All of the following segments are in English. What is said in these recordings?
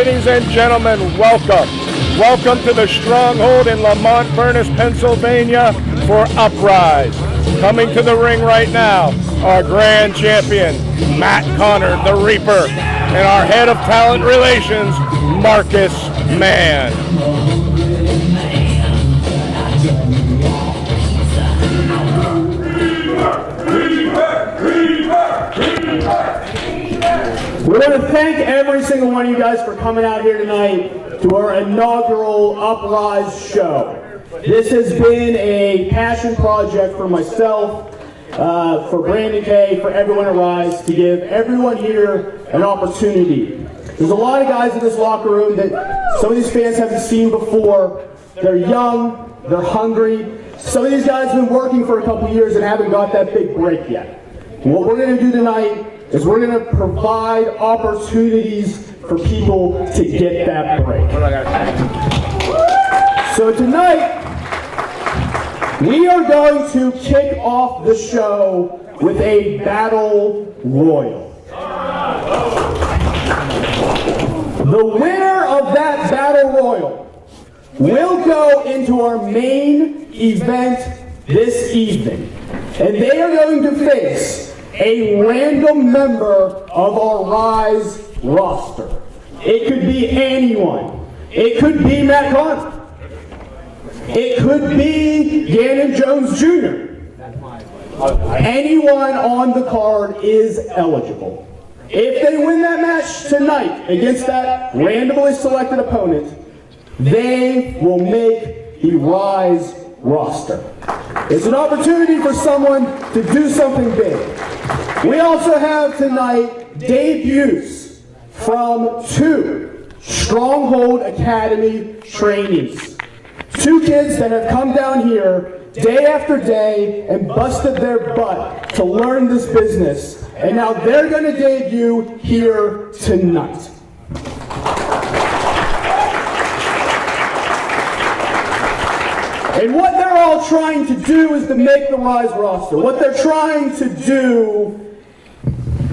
ladies and gentlemen, welcome. Welcome to the Stronghold in Lamont Furnace, Pennsylvania for UpRyse. Coming to the ring right now, our grand champion, Matt Connor, the Reaper, and our head of talent relations, Marcus Mann. We want to thank every single one of you guys for coming out here tonight to our inaugural UpRyse show. This has been a passion project for myself, for Brandon K, for everyone at Ryse, to give everyone here an opportunity. There's a lot of guys in this locker room that some of these fans haven't seen before. They're young, they're hungry. Some of these guys have been working for a couple years and haven't got that big break yet. And what we're going to do tonight is we're going to provide opportunities for people to get that break. So tonight, we are going to kick off the show with a battle royal. The winner of that battle royal will go into our main event this evening. And they are going to face a random member of our Ryse roster. It could be anyone. It could be Matt Connor. It could be Gannon Jones Jr. Anyone on the card is eligible. If they win that match tonight against that randomly selected opponent, they will make the Ryse roster. It's an opportunity for someone to do something big. We also have tonight debuts from 2 Stronghold Academy trainees. 2 kids that have come down here day after day and busted their butt to learn this business. And now they're going to debut here tonight. And what they're all trying to do is to make the Ryse roster. What they're trying to do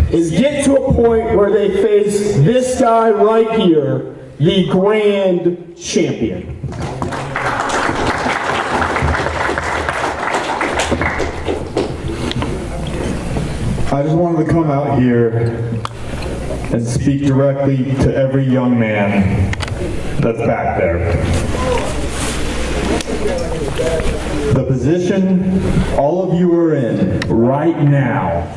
is get to a point where they face this guy right here, the grand champion. I just wanted to come out here and speak directly to every young man that's back there. The position all of you are in right now,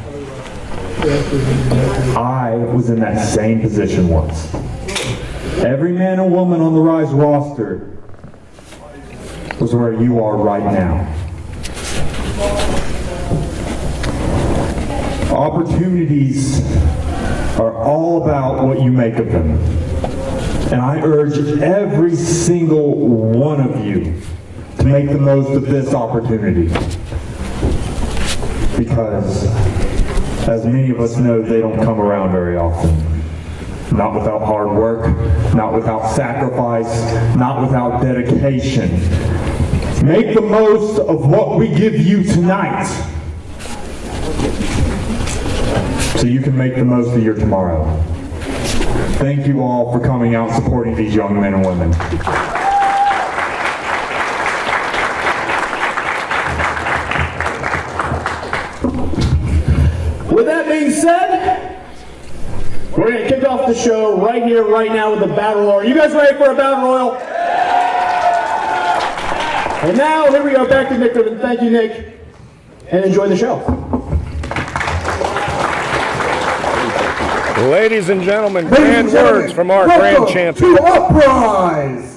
I was in that same position once. Every man and woman on the Ryse roster was where you are right now. Opportunities are all about what you make of them. And I urge every single one of you to make the most of this opportunity. Because, as many of us know, they don't come around very often. Not without hard work, not without sacrifice, not without dedication. Make the most of what we give you tonight, so you can make the most of your tomorrow. Thank you all for coming out and supporting these young men and women. With that being said, we're going to kick off the show right here, right now with the Battle Royal. Are you guys ready for a Battle Royal? And now, here we go, back to Nick. Thank you, Nick, and enjoy the show. Ladies and gentlemen, grand words from our grand champion. To UpRyse!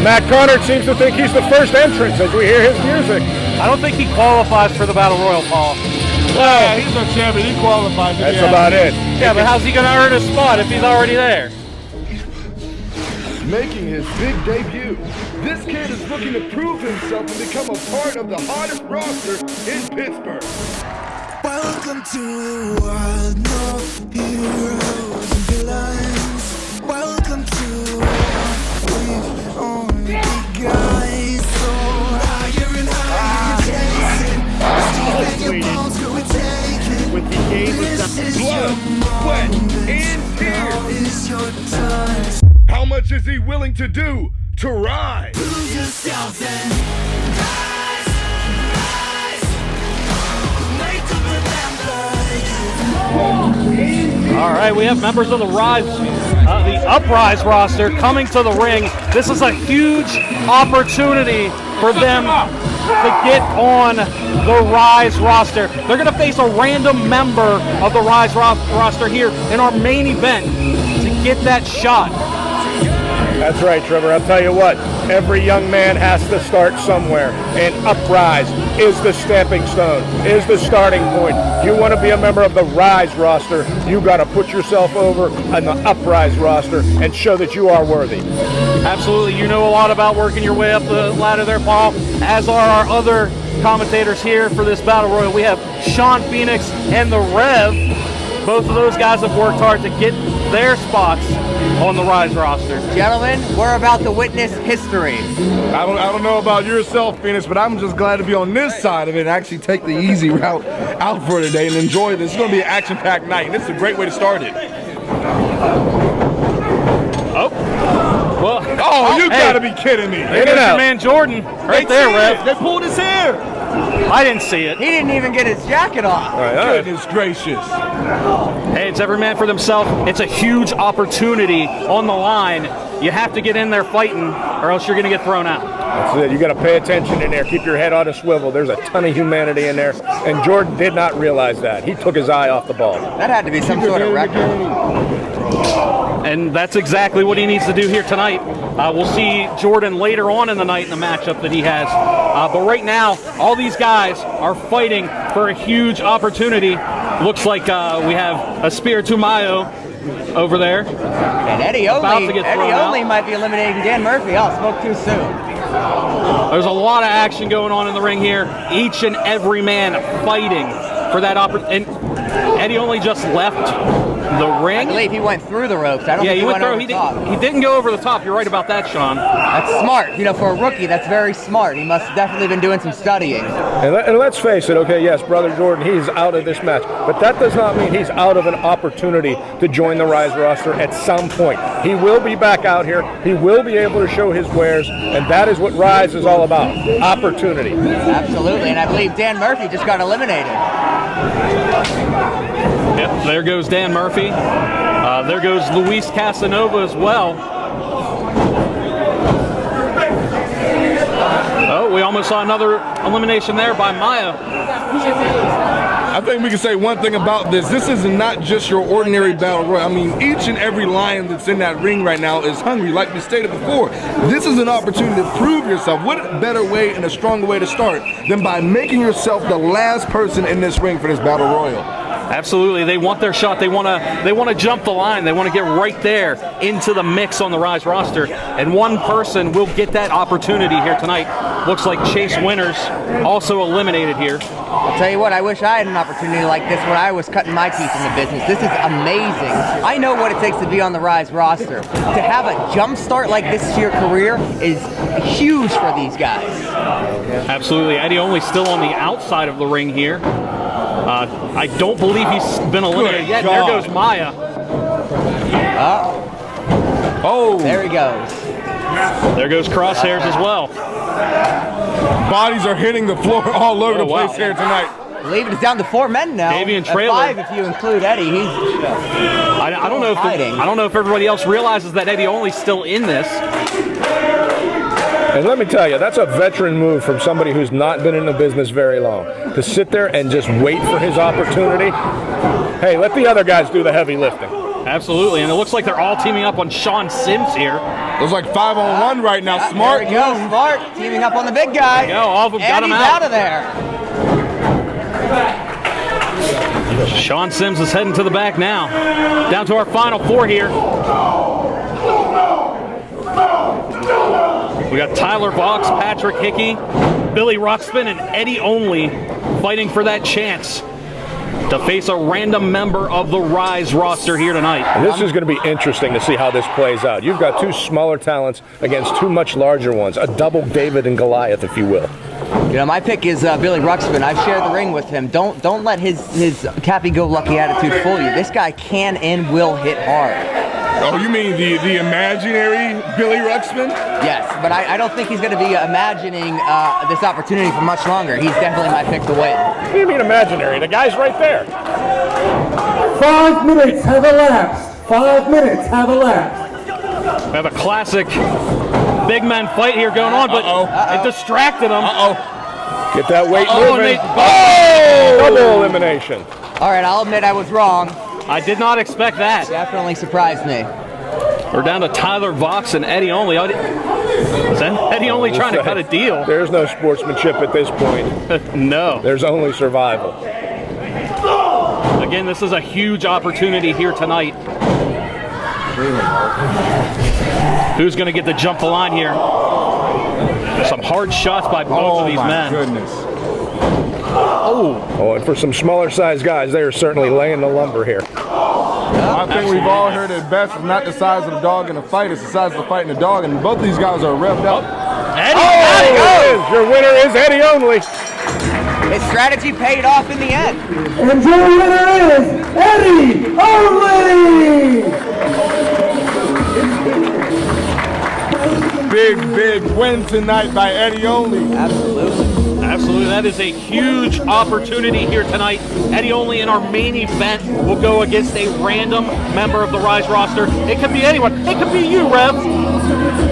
Matt Connor seems to think he's the first entrant as we hear his music. I don't think he qualifies for the Battle Royal, Paul. Well, he's our champion. He qualifies. That's about it. Yeah, but how's he going to earn a spot if he's already there? Making his big debut, this kid is looking to prove himself and become a part of the hottest roster in Pittsburgh. Welcome to the world, no heroes and villains. Welcome to a war we've it's your time. How much is he willing to do to Ryse? Prove yourself and rise, rise. Make them remember. All right, we have members of the Ryse, the Uprise roster coming to the ring. This is a huge opportunity for them to get on the Ryse roster. They're going to face a random member of the Ryse roster here in our main event to get that shot. That's right, Trevor. I'll tell you what, every young man has to start somewhere, and Uprise is the stepping stone, is the starting point. You want to be a member of the Ryse roster, you got to put yourself over on the Uprise roster and show that you are worthy. Absolutely. You know a lot about working your way up the ladder there, Paul, as are our other commentators here for this Battle Royal. We have Sean Phoenix and the Rev. Both of those guys have worked hard to get their spots on the Ryse roster. Gentlemen, we're about to witness history. I don't know about yourself, Phoenix, but I'm just glad to be on this side of it and actually take the easy route out for today and enjoy this. It's going to be an action-packed night, and this is a great way to start it. Oh, well. Oh, you got to be kidding me. There goes your man Jordan right there, Rev. They pulled his hair. I didn't see it. He didn't even get his jacket off. Goodness gracious. Hey, it's every man for themselves. It's a huge opportunity on the line. You have to get in there fighting, or else you're going to get thrown out. That's it. You got to pay attention in there. Keep your head on a swivel. There's a ton of humanity in there, and Jordan did not realize that. He took his eye off the ball. That had to be some sort of record. And that's exactly what he needs to do here tonight. We'll see Jordan later on in the night in the matchup that he has. But right now, all these guys are fighting for a huge opportunity. Looks like we have Espiritu over there. And Eddie Olli might be eliminating Dan Murphy. Oh, spoke too soon. There's a lot of action going on in the ring here. Each and every man fighting for that opportunity. And Eddie Olli just left the ring. I believe he went through the ropes. I don't think he went through. over the top. He didn't go over the top. You're right about that, Sean. That's smart. You know, for a rookie, that's very smart. He must have definitely been doing some studying. And let's face it, okay, yes, Brother Jordan, he's out of this match. But that does not mean he's out of an opportunity to join the Ryse roster at some point. He will be back out here. He will be able to show his wares. And that is what Ryse is all about, opportunity. Absolutely. And I believe Dan Murphy just got eliminated. Yep, there goes Dan Murphy. There goes Luis Casanova as well. Oh, we almost saw another elimination there by Maya. I think we can say one thing about this. This is not just your ordinary battle royal. I mean, each and every lion that's in that ring right now is hungry, like we stated before. This is an opportunity to prove yourself. What better way and a stronger way to start than by making yourself the last person in this ring for this battle royal? Absolutely, they want their shot. They want to jump the line. They want to get right there into the mix on the Ryse roster, and one person will get that opportunity here tonight. Looks like Chase Winters also eliminated here. I'll tell you what, I wish I had an opportunity like this when I was cutting my teeth in the business. This is amazing. I know what it takes to be on the Ryse roster. To have a jump start like this to your career is huge for these guys. Absolutely. Eddie Olli still on the outside of the ring here. I don't believe he's been eliminated yet. There goes Maya. Oh, there he goes. There goes Crosshairs as well. Bodies are hitting the floor all over the place here tonight. I believe it's down to 4 men now. Davion Traylor. 5 if you include Eddie. He's I don't know if I don't know if everybody else realizes that Eddie Olli's still in this. And let me tell you, that's a veteran move from somebody who's not been in the business very long. To sit there and just wait for his opportunity. Hey, let the other guys do the heavy lifting. Absolutely, and it looks like they're all teaming up on Sean Sims here. There's like 5-on-1 right now. Smart. There we go, Smart teaming up on the big guy. There you go, all of them got him out of there. Sean Sims is heading to the back now. Down to our final 4 here. We got Tyler Voxx, Patrick Hickey, Billy Ruxpin, and Eddie Olli fighting for that chance to face a random member of the Ryse roster here tonight. And this is going to be interesting to see how this plays out. You've got 2 smaller talents against 2 much larger ones, a double David and Goliath, if you will. You know, my pick is Billy Ruxpin. I've shared the ring with him. Don't let his happy-go-lucky attitude fool you. This guy can and will hit hard. Oh, you mean the imaginary Billy Ruxpin? Yes, but I don't think he's going to be imagining this opportunity for much longer. He's definitely my pick to win. What do you mean imaginary? The guy's right there. 5 minutes have elapsed. 5 minutes have elapsed. We have a classic big man fight here going on, but it distracted him. Get that weight moving. Double elimination. All right, I'll admit I was wrong. I did not expect that. Definitely surprised me. We're down to Tyler, Voxx, and Eddie Only. Is Eddie Only trying to cut a deal? There's no sportsmanship at this point. No. There's only survival. Again, this is a huge opportunity here tonight. Who's going to get the jump the line here? Some hard shots by both of these men. Goodness. Oh, and for some smaller sized guys, they are certainly laying the lumber here. I think we've all heard it best. It's not the size of the dog in a fight, it's the size of the fight in the dog, and both these guys are revved up. Eddie, Your winner is Eddie Only. His strategy paid off in the end. And your winner is Eddie Only! Big win tonight by Eddie Only. Absolutely, that is a huge opportunity here tonight. Eddie Only in our main event will go against a random member of the Ryse roster. It could be anyone. It could be you, Rev.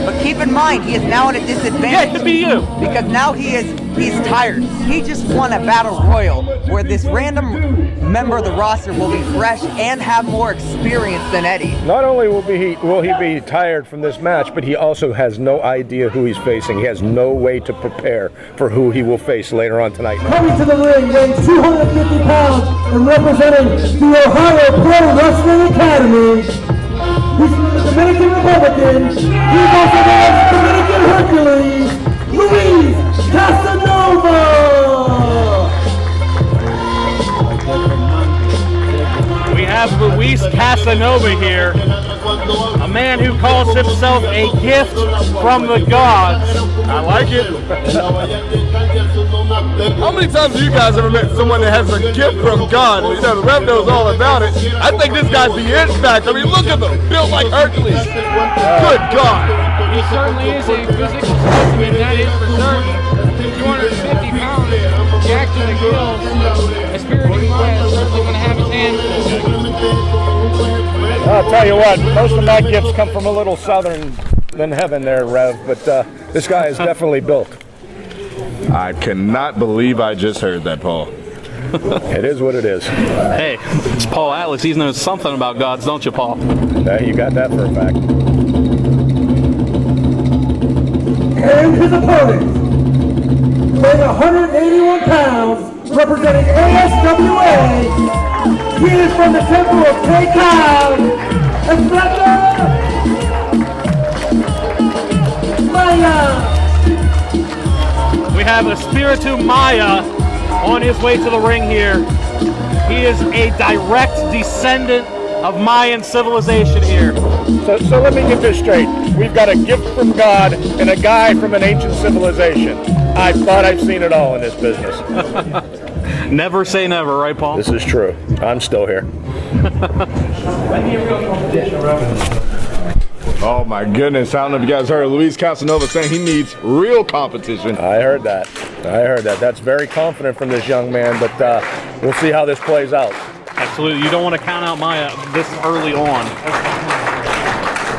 But keep in mind, he is now at a disadvantage. Yeah, it could be you. Because now he's tired. He just won a battle royal where this random member of the roster will be fresh and have more experience than Eddie. Not only will he be tired from this match, but he also has no idea who he's facing. He has no way to prepare for who he will face later on tonight. Coming to the ring, weighing 250 pounds and representing the Ohio Pro Wrestling Academy. He's from the Dominican Republic. He's also the Dominican Hercules, Luis Casanova. We have Luis Casanova here, a man who calls himself a gift from the gods. I like it. How many times have you guys ever met someone that has a gift from God? You know, the Rev knows all about it. I think this guy's the impact. I mean, look at him, built like Hercules. Good God. He certainly is a physical specimen, that is for certain. 250 pounds, jacked to the gills. Espiritu is certainly going to have his hands full. I'll tell you what, most of my gifts come from a little southern than heaven there, Rev, but this guy is definitely built. I cannot believe I just heard that, Paul. It is what it is. Hey, it's Paul Atlas. He knows something about gods, don't you, Paul? You got that for a fact. And his opponent, weighing 181 pounds, representing ASWA, he is from the temple of K-Town, Espiritu Maya. We have Espiritu Maya on his way to the ring here. He is a direct descendant of Mayan civilization here. So let me get this straight. We've got a gift from God and a guy from an ancient civilization. I thought I've seen it all in this business. Never say never, right, Paul? This is true. I'm still here. Oh my goodness, I don't know if you guys heard Luis Casanova saying he needs real competition. I heard that. That's very confident from this young man, but we'll see how this plays out. Absolutely. You don't want to count out Maya this early on.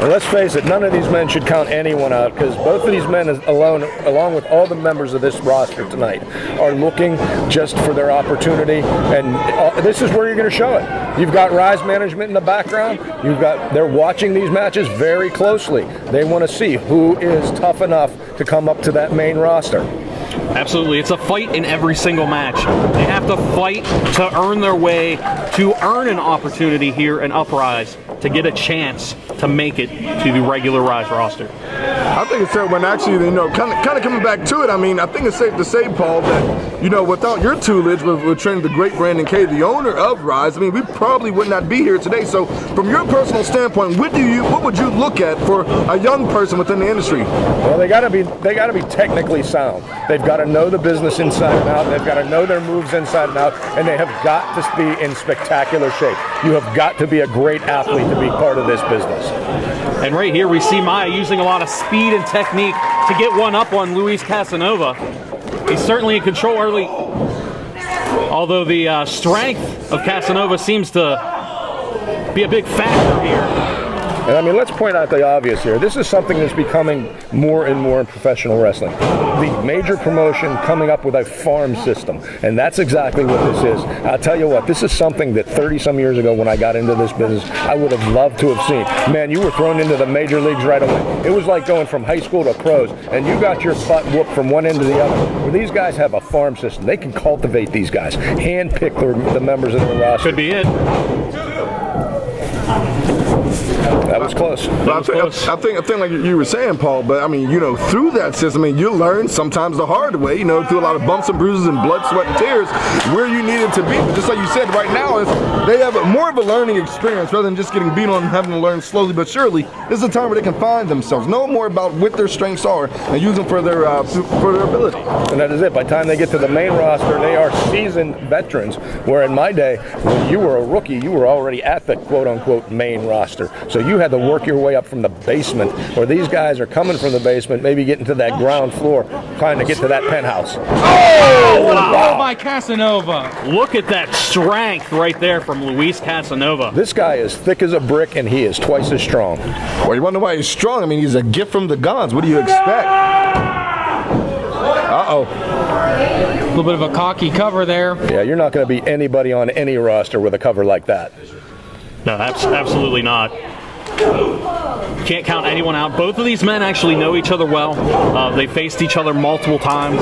And let's face it, none of these men should count anyone out, because both of these men alone, along with all the members of this roster tonight, are looking just for their opportunity, and this is where you're going to show it. You've got Ryse management in the background. They're watching these matches very closely. They want to see who is tough enough to come up to that main roster. Absolutely. It's a fight in every single match. They have to fight to earn their way, to earn an opportunity here in Uprise, to get a chance to make it to the regular Ryse roster. I think it's fair when actually, kind of coming back to it, I mean, I think it's safe to say, Paul, that, without your tutelage with training the great Brandon K, the owner of Ryse, I mean, we probably would not be here today. So from your personal standpoint, what would you look at for a young person within the industry? Well, they got to be technically sound. They've got to know the business inside and out. They've got to know their moves inside and out, and they have got to be in spectacular shape. You have got to be a great athlete to be part of this business. And right here we see Maya using a lot of speed and technique to get one up on Luis Casanova. He's certainly in control early, although the strength of Casanova seems to be a big factor here. And I mean, let's point out the obvious here. This is something that's becoming more and more in professional wrestling. The major promotion coming up with a farm system. And that's exactly what this is. I'll tell you what, this is something that 30-some years ago when I got into this business, I would have loved to have seen. Man, you were thrown into the major leagues right away. It was like going from high school to pros, and you got your butt whooped from one end to the other. Where these guys have a farm system. They can cultivate these guys, hand-pick the members of the roster. Could be it. That was close. I think like you were saying, Paul, but I mean, through that system, I mean, you learn sometimes the hard way, through a lot of bumps and bruises and blood, sweat, and tears, where you needed to be. But just like you said, right now, they have more of a learning experience rather than just getting beat on and having to learn slowly but surely. This is a time where they can find themselves, know more about what their strengths are, and use them for their ability. And that is it. By the time they get to the main roster, they are seasoned veterans, where in my day, when you were a rookie, you were already at the quote-unquote main roster. So you had to work your way up from the basement, where these guys are coming from the basement, maybe getting to that ground floor, trying to get to that penthouse. Oh, wow. By Casanova. Look at that strength right there from Luis Casanova. This guy is thick as a brick, and he is twice as strong. Well, you wonder why he's strong. I mean, he's a gift from the gods. What do you expect? Uh-oh. A little bit of a cocky cover there. Yeah, you're not going to beat anybody on any roster with a cover like that. No, absolutely not. Can't count anyone out. Both of these men actually know each other well. They faced each other multiple times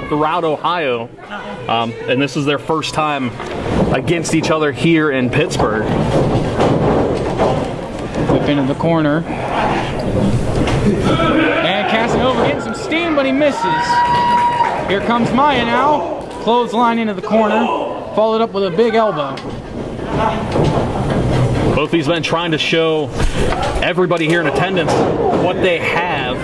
throughout Ohio, and this is their first time against each other here in Pittsburgh. Whip into the corner. And Casanova getting some steam, but he misses. Here comes Maya now. Clothesline into the corner, followed up with a big elbow. Both these men trying to show everybody here in attendance what they have.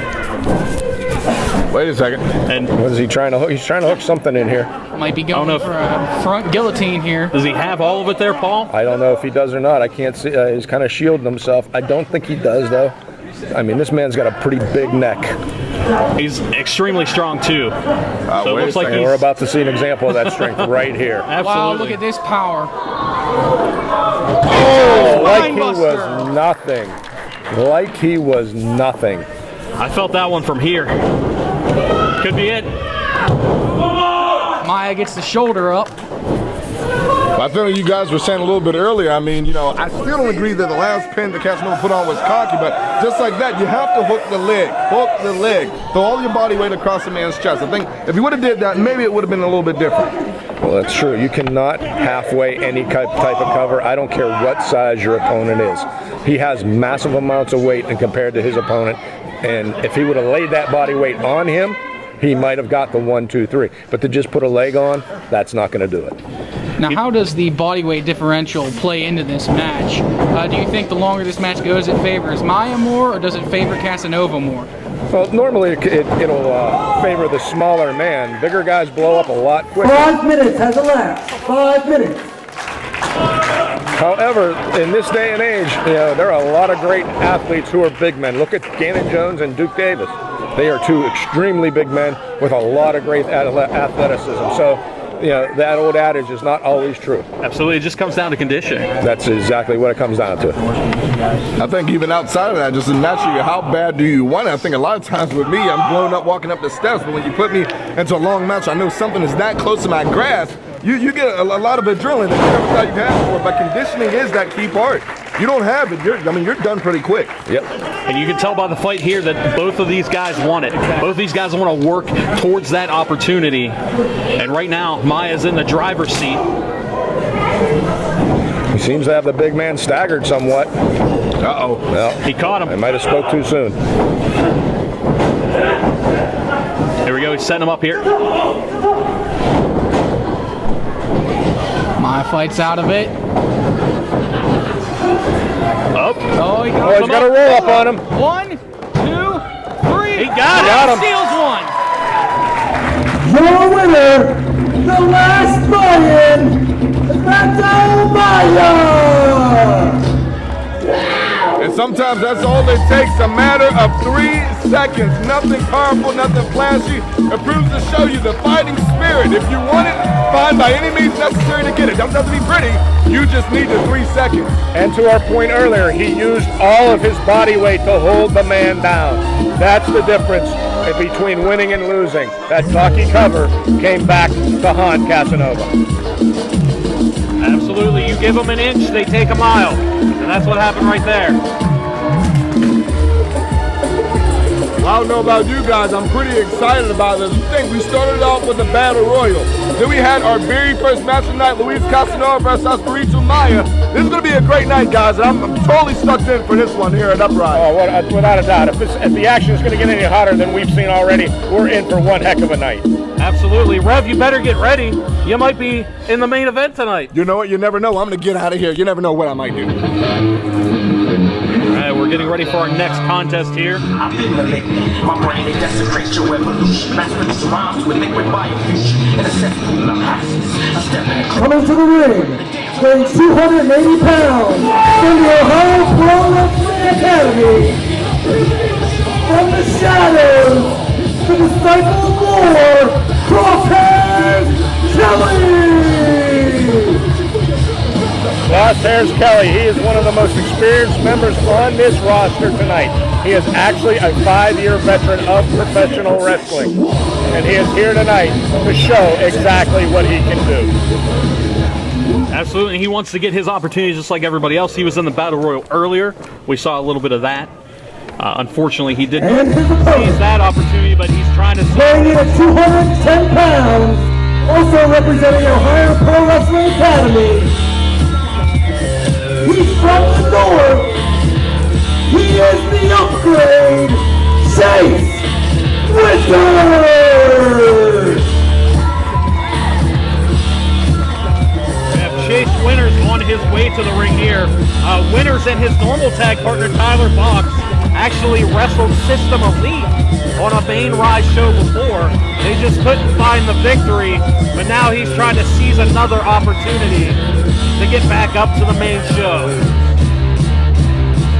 Wait a second. And what is he trying to hook? He's trying to hook something in here. Might be going for a front guillotine here. Does he have all of it there, Paul? I don't know if he does or not. I can't see. He's kind of shielding himself. I don't think he does, though. I mean, this man's got a pretty big neck. He's extremely strong, too. So it looks like we're about to see an example of that strength right here. Absolutely. Wow, look at this power. Oh, like he was nothing. Like he was nothing. I felt that one from here. Could be it. Maya gets the shoulder up. I feel like you guys were saying a little bit earlier, I mean, I still don't agree that the last pin that Casanova put on was cocky, but just like that, you have to hook the leg. Throw all your body weight across the man's chest. I think if you would have did that, maybe it would have been a little bit different. Well, that's true. You cannot halfway any type of cover. I don't care what size your opponent is. He has massive amounts of weight compared to his opponent, and if he would have laid that body weight on him, he might have got the 1, 2, 3. But to just put a leg on, that's not going to do it. Now, how does the body weight differential play into this match? Do you think the longer this match goes, it favors Maya more, or does it favor Casanova more? Well, normally it'll favor the smaller man. Bigger guys blow up a lot quicker. 5 minutes has elapsed. 5 minutes. However, in this day and age, there are a lot of great athletes who are big men. Look at Gannon Jones and Duke Davis. They are two extremely big men with a lot of great athleticism. So, that old adage is not always true. Absolutely. It just comes down to conditioning. That's exactly what it comes down to. I think even outside of that, just naturally, how bad do you want it? I think a lot of times with me, I'm blown up walking up the steps, but when you put me into a long match, I know something is that close to my grasp, you get a lot of adrenaline that you never thought you'd have before, but conditioning is that key part. You don't have it, you're done pretty quick. Yep. And you can tell by the fight here that both of these guys want it. Both of these guys want to work towards that opportunity. And right now, Maya's in the driver's seat. He seems to have the big man staggered somewhat. Uh-oh. Well, he caught him. I might have spoke too soon. Here we go. He's setting him up here. Maya fights out of it. Up. Oh, he's got a roll up on him. 1, 2, 3. He got him. Steals one. Your winner, the last buy-in, Maya. And sometimes that's all it takes, a matter of 3 seconds. Nothing powerful, nothing flashy. It proves to show you the fighting spirit. If you want it, find by any means necessary to get it. Doesn't have to be pretty, you just need the 3 seconds. And to our point earlier, he used all of his body weight to hold the man down. That's the difference between winning and losing. That cocky cover came back to haunt Casanova. Absolutely. You give them an inch, they take a mile. And that's what happened right there. I don't know about you guys, I'm pretty excited about this thing. We started off with a battle royal. Then we had our very first match tonight, Luis Casanova versus Espiritu Maya. This is going to be a great night, guys, and I'm totally stuck in for this one here at UpRyse. Oh, without a doubt. If the action is going to get any hotter than we've seen already, we're in for one heck of a night. Absolutely. Rev, you better get ready. You might be in the main event tonight. You know what? You never know. I'm going to get out of here. You never know what I might do. All right, we're getting ready for our next contest here. I've been the lick. My brain it desecrates your evolution. Mastering these rhymes with liquid biofusion. In a cesspool of asses. I step in. Coming to the ring, weighing 280 pounds, from the Ohio Pro Wrestling Academy, from the shadows, the disciple of war, Crosshairs Kelly! Crosshairs Kelly, he is one of the most experienced members on this roster tonight. He is actually a 5-year veteran of professional wrestling. And he is here tonight to show exactly what he can do. Absolutely. He wants to get his opportunities just like everybody else. He was in the Battle Royal earlier. We saw a little bit of that. Unfortunately, he didn't seize that opportunity, but he's trying to... Weighing in at 210 pounds, also representing Ohio Pro Wrestling Academy. He's from the north. He is the upgrade, Chase Winters! We have Chase Winters on his way to the ring here. Winters and his normal tag partner, Tyler Voxx, actually wrestled System Elite on a main Ryse show before. They just couldn't find the victory, but now he's trying to seize another opportunity to get back up to the main show.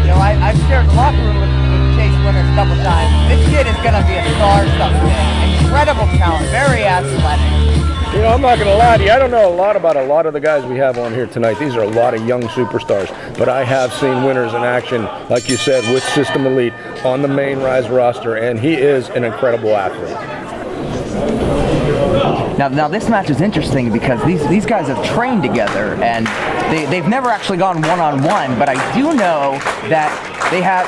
You know, I've shared the locker room with Chase Winters a couple times. This kid is going to be a star someday. Incredible talent, very athletic. You know, I'm not going to lie to you. I don't know a lot about a lot of the guys we have on here tonight. These are a lot of young superstars. But I have seen Winters in action, like you said, with System Elite on the main Ryse roster, and he is an incredible athlete. Now this match is interesting because these guys have trained together and they've never actually gone one-on-one, but I do know that they have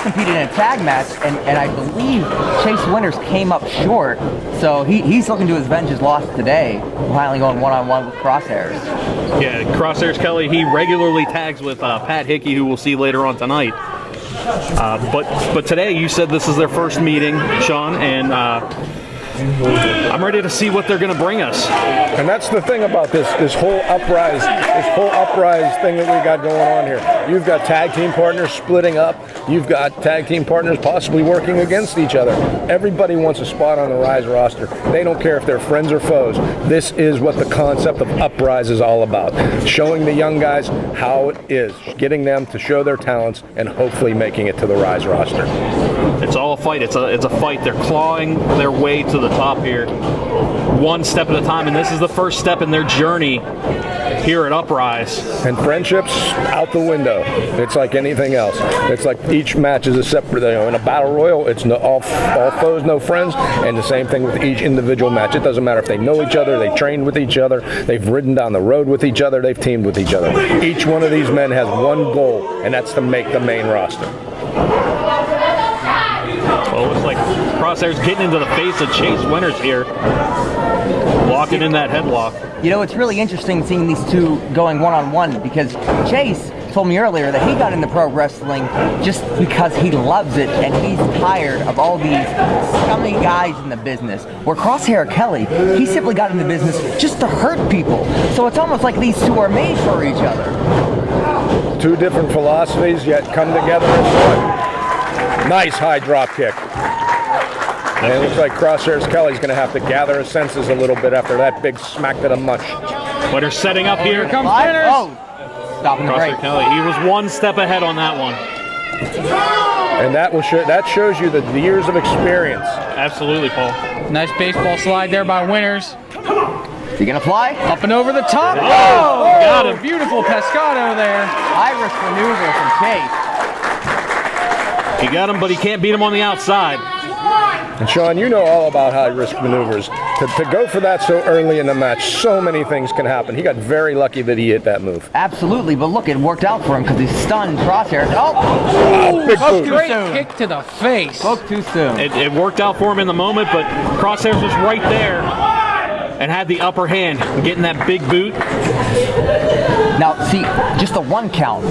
competed in a tag match, and I believe Chase Winters came up short, so he's looking to avenge his loss today, finally going one-on-one with Crosshairs. Yeah, Crosshairs Kelly, he regularly tags with Pat Hickey, who we'll see later on tonight. But today you said this is their first meeting, Sean, and I'm ready to see what they're going to bring us. And that's the thing about this whole UpRyse thing that we got going on here. You've got tag team partners splitting up. You've got tag team partners possibly working against each other. Everybody wants a spot on the Ryse roster. They don't care if they're friends or foes. This is what the concept of UpRyse is all about. Showing the young guys how it is. Getting them to show their talents and hopefully making it to the Ryse roster. It's all a fight. It's a fight. They're clawing their way to the top here, one step at a time, and this is the first step in their journey here at UpRyse. And friendships out the window. It's like anything else. It's like each match is a separate. In a battle royal, it's all foes, no friends, and the same thing with each individual match. It doesn't matter if they know each other, they trained with each other, they've ridden down the road with each other, they've teamed with each other. Each one of these men has one goal, and that's to make the main roster. Well, it looks like Crosshairs getting into the face of Chase Winters here, locking in that headlock. You know, it's really interesting seeing these two going one-on-one because Chase told me earlier that he got into pro wrestling just because he loves it and he's tired of all these scummy guys in the business. Where Crosshair Kelly, he simply got in the business just to hurt people. So it's almost like these two are made for each other. Two different philosophies, yet come together as one. Nice high drop kick. And it looks like Crosshairs Kelly's going to have to gather his senses a little bit after that big smack to the mush. But they're setting up here. Here comes Winters. Oh. Stopping the break. Kelly, he was one step ahead on that one. And that shows you the years of experience. Absolutely, Paul. Nice baseball slide there by Winters. Is he gonna fly? Up and over the top. Oh, got him. Beautiful pescado there. High-risk maneuver from Chase. He got him, but he can't beat him on the outside. And Sean, you know all about high-risk maneuvers. To go for that so early in the match, so many things can happen. He got very lucky that he hit that move. Absolutely, but look, it worked out for him because he's stunned Crosshairs. Oh! Big boot. Great kick to the face. Spoke too soon. It worked out for him in the moment, but Crosshairs was right there and had the upper hand, getting that big boot. Now, see, just the 1 count.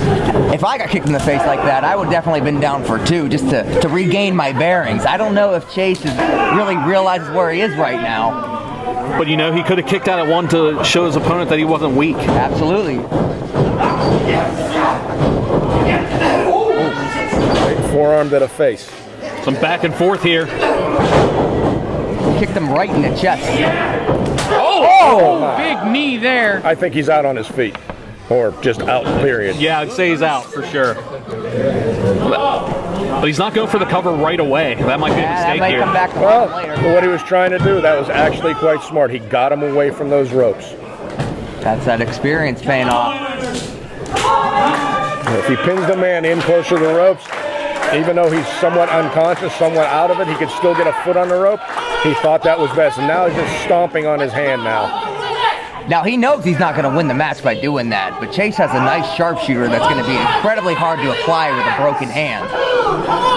If I got kicked in the face like that, I would definitely been down for 2 just to regain my bearings. I don't know if Chase really realizes where he is right now. But you know, he could have kicked out at 1 to show his opponent that he wasn't weak. Absolutely. Forearm to the face. Some back and forth here. Kicked him right in the chest. Oh, big knee there. I think he's out on his feet. Or just out, period. Yeah, I'd say he's out for sure. But he's not going for the cover right away. That might be a mistake that might here. come back to Well, later. what he was trying to do, that was actually quite smart. He got him away from those ropes. That's that experience paying off. If he pins the man in closer to the ropes, even though he's somewhat unconscious, somewhat out of it, he could still get a foot on the rope. He thought that was best, and now he's just stomping on his hand now. Now, he knows he's not going to win the match by doing that, but Chase has a nice sharpshooter that's going to be incredibly hard to apply with a broken hand.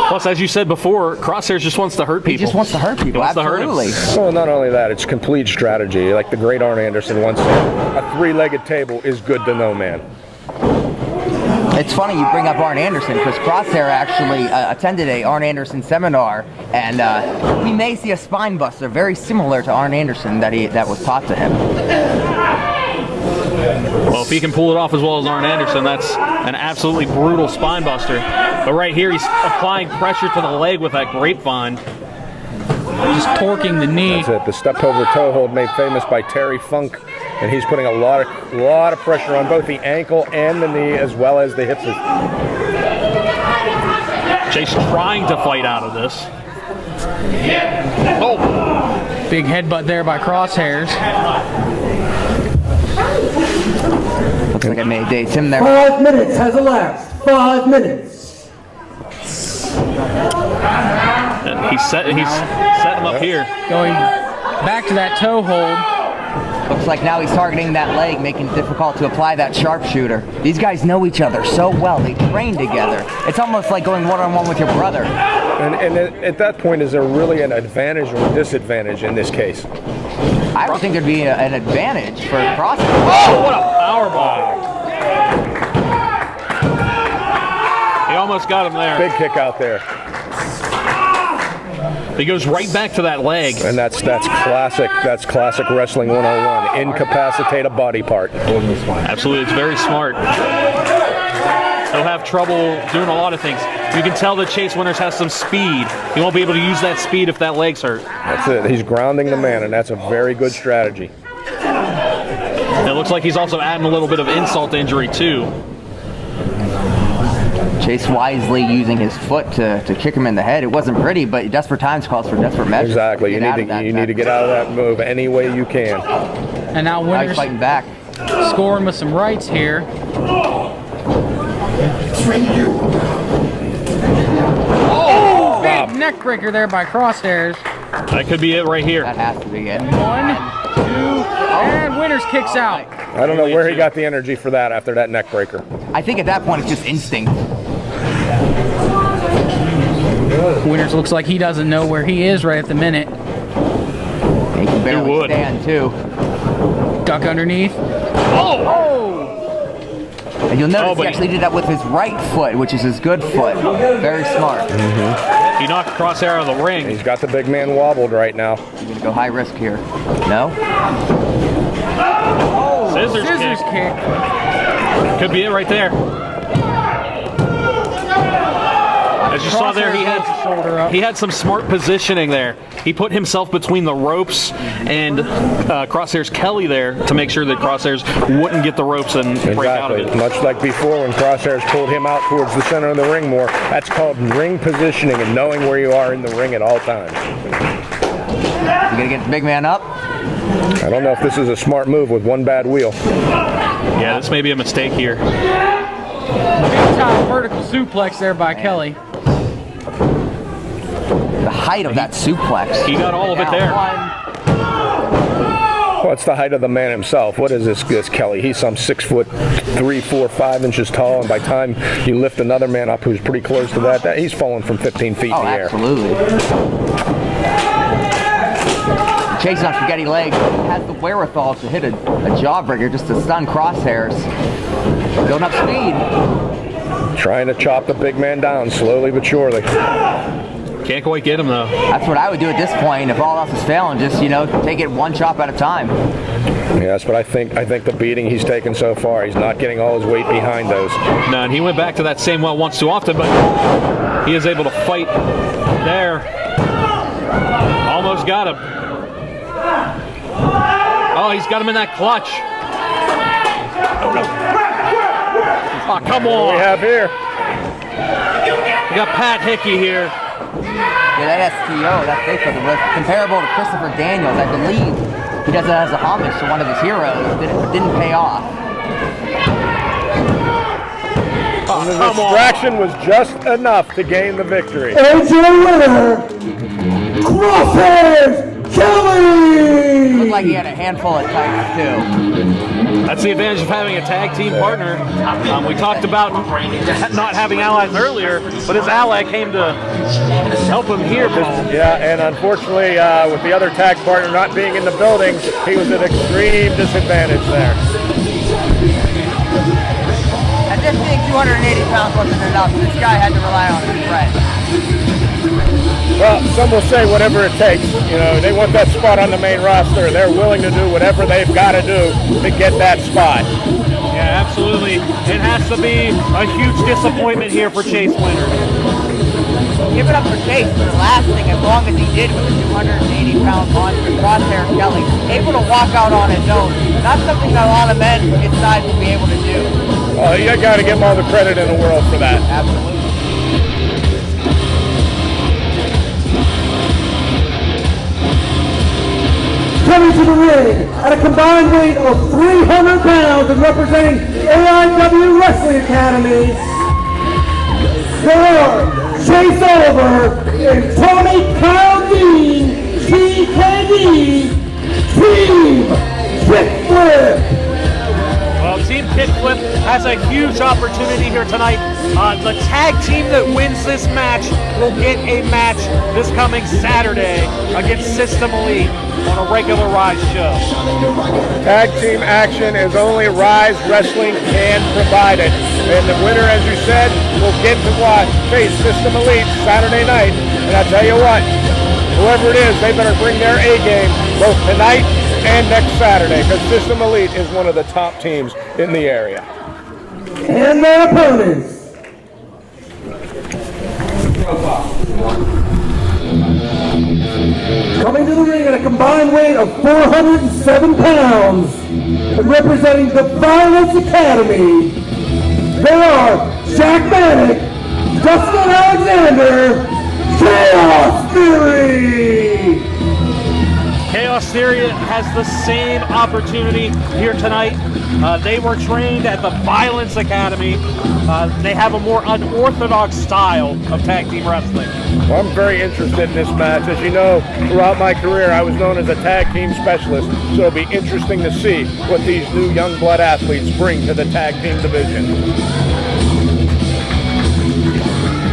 Plus, as you said before, Crosshairs just wants to hurt people. He just wants to hurt people, wants to hurt absolutely. Well, not only that, it's complete strategy. Like the great Arn Anderson once said, a 3-legged table is good to no man. It's funny you bring up Arn Anderson because Crosshair actually attended a Arn Anderson seminar, and we may see a spine buster very similar to Arn Anderson that was taught to him. Well, if he can pull it off as well as Arn Anderson, that's an absolutely brutal spine buster. But right here, he's applying pressure to the leg with that grapevine. Just torquing the knee. That's it. The stepped over toe hold made famous by Terry Funk, and he's putting a lot of pressure on both the ankle and the knee as well as the hips. Chase trying to fight out of this. Oh! Big headbutt there by Crosshairs. Looks like I may dates him there. 5 minutes has elapsed. 5 minutes. And he's setting him up here. Going back to that toe hold. Looks like now he's targeting that leg, making it difficult to apply that sharpshooter. These guys know each other so well. They train together. It's almost like going one-on-one with your brother. And at that point, is there really an advantage or a disadvantage in this case? I would think there'd be an advantage for Crosshairs. Oh, what a powerbomb. He almost got him there. Big kick out there. He goes right back to that leg. And that's classic. That's classic wrestling 101. Incapacitate a body part. Absolutely, it's very smart. He'll have trouble doing a lot of things. You can tell that Chase Winters has some speed. He won't be able to use that speed if that leg's hurt. That's it. He's grounding the man, and that's a very good strategy. And it looks like he's also adding a little bit of insult to injury, too. Chase wisely using his foot to kick him in the head. It wasn't pretty, but desperate times calls for desperate measures. Exactly. You need to get out of that move any way you can. And now Winters fighting back, scoring with some rights here. Oh, big neck breaker there by Crosshairs. That could be it right here. That has to be it. 1, 2, and Winters kicks out. I don't know where he got the energy for that after that neck breaker. I think at that point it's just instinct. Winters looks like he doesn't know where he is right at the minute. He can barely stand too. Duck underneath. And you'll notice he actually did that with his right foot, which is his good foot. Very smart. He knocked Crosshair out of the ring. He's got the big man wobbled right now. He's going to go high risk here. No? Scissors kick. Could be it right there. As As you saw there, he had some smart positioning there. He put himself between the ropes and Crosshairs Kelly there to make sure that Crosshairs wouldn't get the ropes and break out of it. Much like before when Crosshairs pulled him out towards the center of the ring more. That's called ring positioning and knowing where you are in the ring at all times. You gonna get the big man up? I don't know if this is a smart move with one bad wheel. Yeah, this may be a mistake here. Big time vertical suplex there by Kelly. The height of that suplex. He got all of it there. Well, it's the height of the man himself. What is this Kelly? He's some 6'3", 4, 5 inches tall, and by the time you lift another man up who's pretty close to that he's falling from 15 feet in the air. Absolutely. Chasing on spaghetti legs, has the wherewithal to hit a jawbreaker just to stun Crosshairs. Building up speed. Trying to chop the big man down slowly but surely. Can't quite get him though. That's what I would do at this point. If all else is failing, just take it one chop at a time. Yes, but I think the beating he's taken so far, he's not getting all his weight behind those. No, and he went back to that same well once too often, but he is able to fight there. Almost got him. Oh, he's got him in that clutch. Oh, come on. What do we have here? We got Pat Hickey here. Yeah, that STO, that face was comparable to Christopher Daniels. I believe he does it as a homage to one of his heroes. Didn't pay off. And the distraction was just enough to gain the victory. And your winner, Crosshairs Kelly! Looked like he had a handful of tights too. That's the advantage of having a tag team partner. We talked about not having allies earlier, but his ally came to help him here. Yeah, and unfortunately, with the other tag partner not being in the building, he was at extreme disadvantage there. At this being 280 pounds wasn't enough, this guy had to rely on his friend. Well, some will say whatever it takes. They want that spot on the main roster. They're willing to do whatever they've got to do to get that spot. Yeah, absolutely. It has to be a huge disappointment here for Chase Winters. Give it up for Chase for the last thing, as long as he did with the 280-pound monster, Crosshairs Kelly. Able to walk out on his own. Not something that a lot of men his size would be able to do. Oh, you got to give him all the credit in the world for that. Absolutely. Coming to the ring at a combined weight of 300 pounds and representing AIW Wrestling Academy, there are Chase Oliver and Tommy Kyle Dean, TKD, Team KickFlip. Well, Team KickFlip has a huge opportunity here tonight. The tag team that wins this match will get a match this coming Saturday against System Elite on a regular Ryse show. Tag team action is only Ryse Wrestling can provide it. And the winner, as you said, will get to face System Elite Saturday night. And I tell you what, whoever it is, they better bring their A game both tonight and next Saturday, because System Elite is one of the top teams in the area. And their opponents. Coming to the ring at a combined weight of 407 pounds and representing the Violence Academy, there are Jack Manic, Dustin Alexander, Chaos Theory! Chaos Theory has the same opportunity here tonight. They were trained at the Violence Academy. They have a more unorthodox style of tag team wrestling. Well, I'm very interested in this match. As you know, throughout my career, I was known as a tag team specialist, so it'll be interesting to see what these new young blood athletes bring to the tag team division.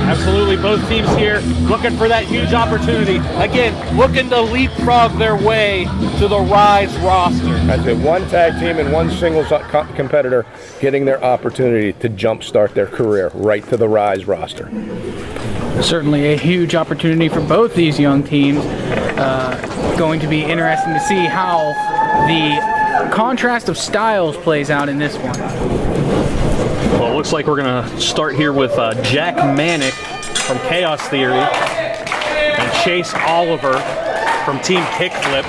Absolutely, both teams here looking for that huge opportunity. Again, looking to leapfrog their way to the Ryse roster. As a one tag team and one singles competitor getting their opportunity to jumpstart their career right to the Ryse roster. Certainly a huge opportunity for both these young teams. Going to be interesting to see how the contrast of styles plays out in this one. Well, it looks like we're going to start here with Jack Manic from Chaos Theory and Chase Oliver from Team KickFlip.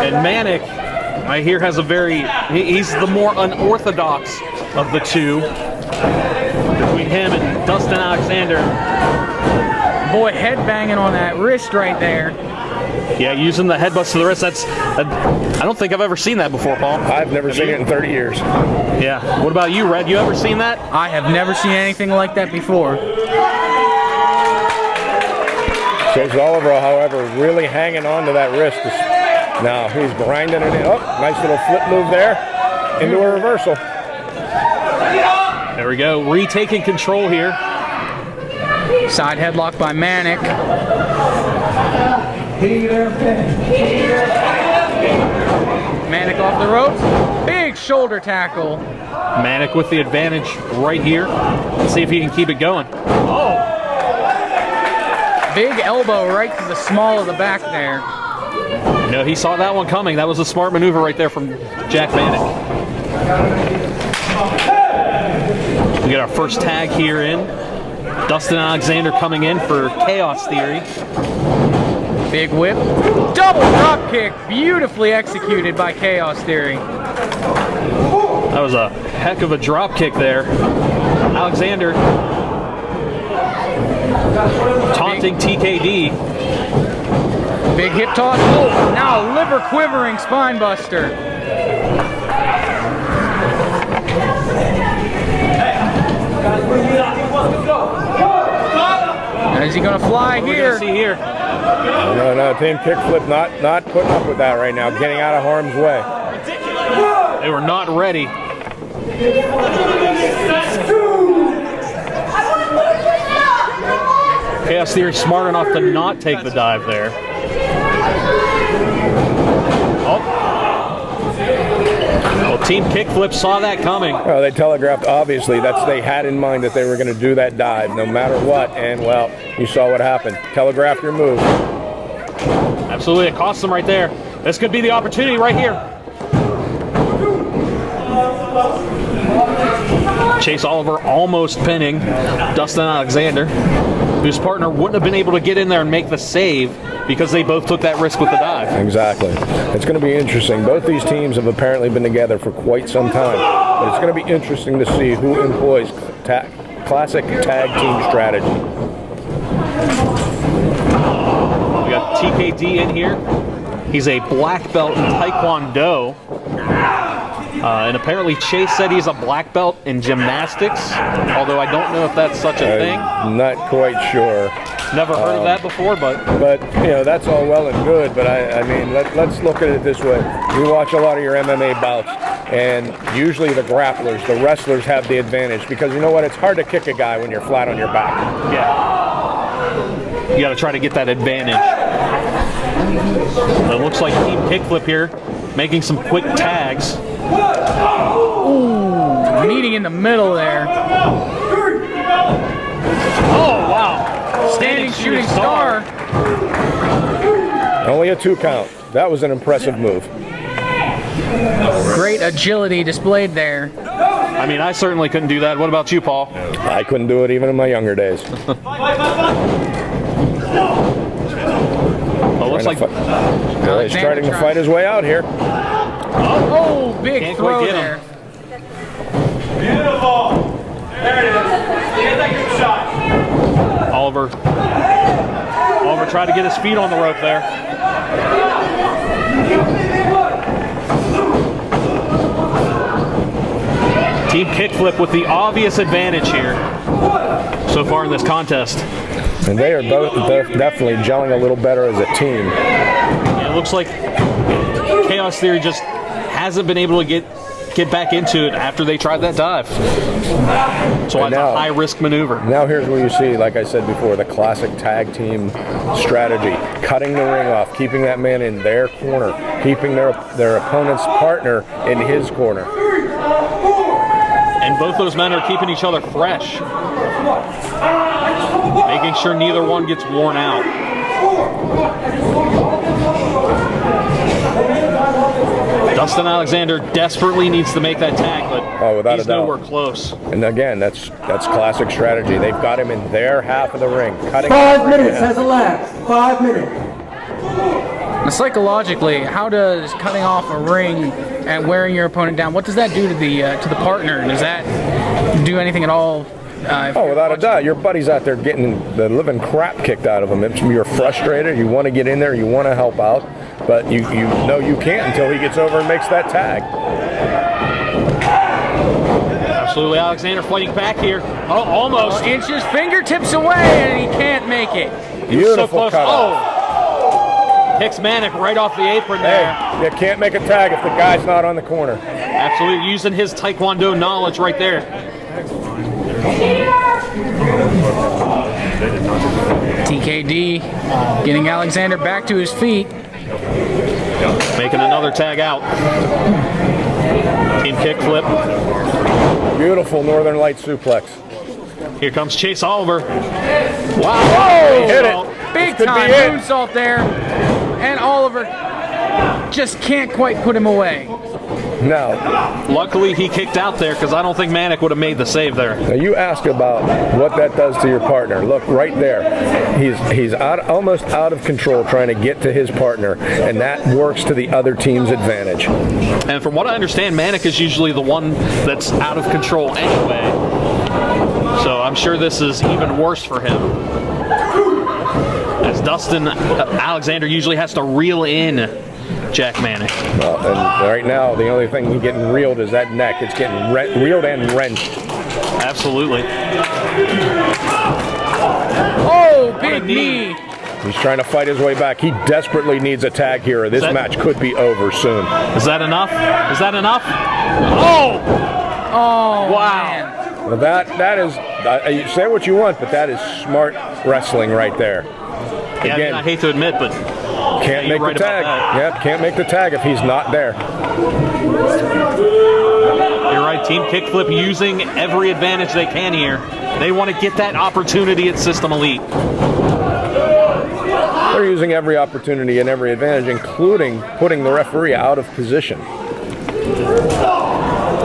And Manic, I hear, has a he's the more unorthodox of the two. Between him and Dustin Alexander. Boy, headbanging on that wrist right there. Yeah, using the headbutts to the wrist. I don't think I've ever seen that before, Paul. I've never seen it in 30 years. Yeah. What about you, Red? You ever seen that? I have never seen anything like that before. Chase Oliver, however, really hanging on to that wrist. Now he's grinding it in. Oh, nice little flip move there into a reversal. There we go. Retaking control here. Side headlock by Manic. Manic off the ropes. Big shoulder tackle. Manic with the advantage right here. Let's see if he can keep it going. Oh! Big elbow right to the small of the back there. No, he saw that one coming. That was a smart maneuver right there from Jack Manic. We got our first tag here in. Dustin Alexander coming in for Chaos Theory. Big whip. Double drop kick. Beautifully executed by Chaos Theory. That was a heck of a drop kick there. Alexander taunting TKD. Big hip toss. Oh, now liver quivering spine buster. Is he going to fly here? See here. No, Team KickFlip not putting up with that right now, getting out of harm's way. They were not ready. Chaos Theory smart enough to not take the dive there. Oh. Well, Team KickFlip saw that coming. Well, they telegraphed, obviously, they had in mind that they were going to do that dive no matter what, and, well, you saw what happened. Telegraph your move. Absolutely, it cost them right there. This could be the opportunity right here. Chase Oliver almost pinning Dustin Alexander, whose partner wouldn't have been able to get in there and make the save because they both took that risk with the dive. Exactly. It's going to be interesting. Both these teams have apparently been together for quite some time, but it's going to be interesting to see who employs classic tag team strategy. We got TKD in here. He's a black belt in Taekwondo. And apparently Chase said he's a black belt in gymnastics, although I don't know if that's such a thing. Not quite sure. Never heard of that before, but you know, that's all well and good, but I mean, let's look at it this way. We watch a lot of your MMA bouts, and usually the grapplers, the wrestlers have the advantage, because you know what, it's hard to kick a guy when you're flat on your back. Yeah. You got to try to get that advantage. It looks like Team KickFlip here making some quick tags. Ooh, meeting in the middle there. Oh, wow. Standing shooting star. Only a 2 count. That was an impressive move. Great agility displayed there. I mean, I certainly couldn't do that. What about you, Paul? I couldn't do it even in my younger days. Well, looks like he's starting to fight his way out here. Oh, big throw there. Beautiful. There it is. Get that good shot. Oliver tried to get his feet on the rope there. Team KickFlip with the obvious advantage here so far in this contest. And they are both definitely gelling a little better as a team. It looks like Chaos Theory just hasn't been able to get back into it after they tried that dive. So it's a high-risk maneuver. Now here's where you see, like I said before, the classic tag team strategy. Cutting the ring off, keeping that man in their corner, keeping their opponent's partner in his corner. And both those men are keeping each other fresh, making sure neither one gets worn out. Dustin Alexander desperately needs to make that tag, but Oh, without He's a doubt. nowhere close. And again, that's classic strategy. They've got him in their half of the ring. Cutting 5 minutes has elapsed. 5 minutes. Now, psychologically, how does cutting off a ring and wearing your opponent down, what does that do to the partner? Does that do anything at all? Without a doubt. Your buddy's out there getting the living crap kicked out of him. You're frustrated. You want to get in there. You want to help out. But you know you can't until he gets over and makes that tag. Absolutely. Alexander fighting back here. Oh, almost. Inches, fingertips away, and he can't make it. Beautiful so close. cutout. Picks Manic right off the apron there. Hey, you can't make a tag if the guy's not on the corner. Absolutely. Using his Taekwondo knowledge right there. TKD getting Alexander back to his feet. Making another tag out. Team kickflip. Beautiful Northern Light suplex. Here comes Chase Oliver. Wow. He hit it. Big This could time be it. moonsault there. And Oliver just can't quite put him away. Now, Luckily he kicked out there because I don't think Manic would have made the save there. now you ask about what that does to your partner. Look right there. He's almost out of control trying to get to his partner, and that works to the other team's advantage. And from what I understand, Manic is usually the one that's out of control anyway. So I'm sure this is even worse for him. As Dustin Alexander usually has to reel in Jack Manic. Well, and right now, the only thing getting reeled is that neck. It's getting reeled and wrenched. Absolutely. Oh, big knee. He's trying to fight his way back. He desperately needs a tag here, or this match could be over soon. Is that enough? Is that enough? Oh! Oh, wow. man. Well, that is, you say what you want, but that is smart wrestling right there. Yeah, Again, I hate to admit, but can't make right the tag. Yep, can't make the tag if he's not there. You're right, Team Kickflip using every advantage they can here. They want to get that opportunity at System Elite. They're using every opportunity and every advantage, including putting the referee out of position.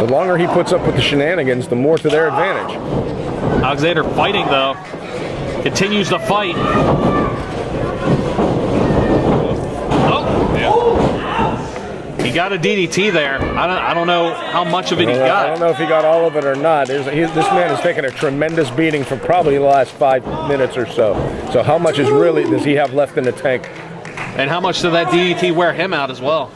The longer he puts up with the shenanigans, the more to their advantage. Alexander fighting, though. Continues to fight. He got a DDT there. I don't know how much of it he I got. don't know if he got all of it or not. This man has taken a tremendous beating for probably the last 5 minutes or so. So how much does he have left in the tank? And how much did that DDT wear him out as well?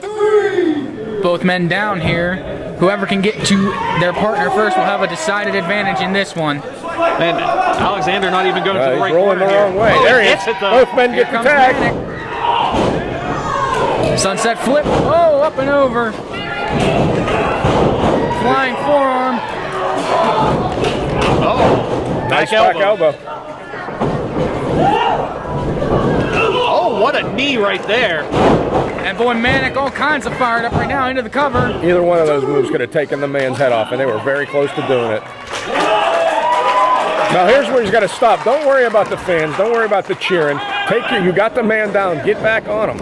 Both men down here. Whoever can get to their partner first will have a decided advantage in this one. And Alexander not even going to the He's right rolling corner the wrong here. way. Oh, There he is. gets it, though. Both men Here get the comes tag. Manic. Sunset flip. Oh, up and over. Flying forearm. Oh, Nice back elbow. Oh, what a knee right there. And boy, Manic all kinds of fired up right now into the cover. Either one of those moves could have taken the man's head off, and they were very close to doing it. Now here's where he's got to stop. Don't worry about the fans. Don't worry about the cheering. You got the man down. Get back on him.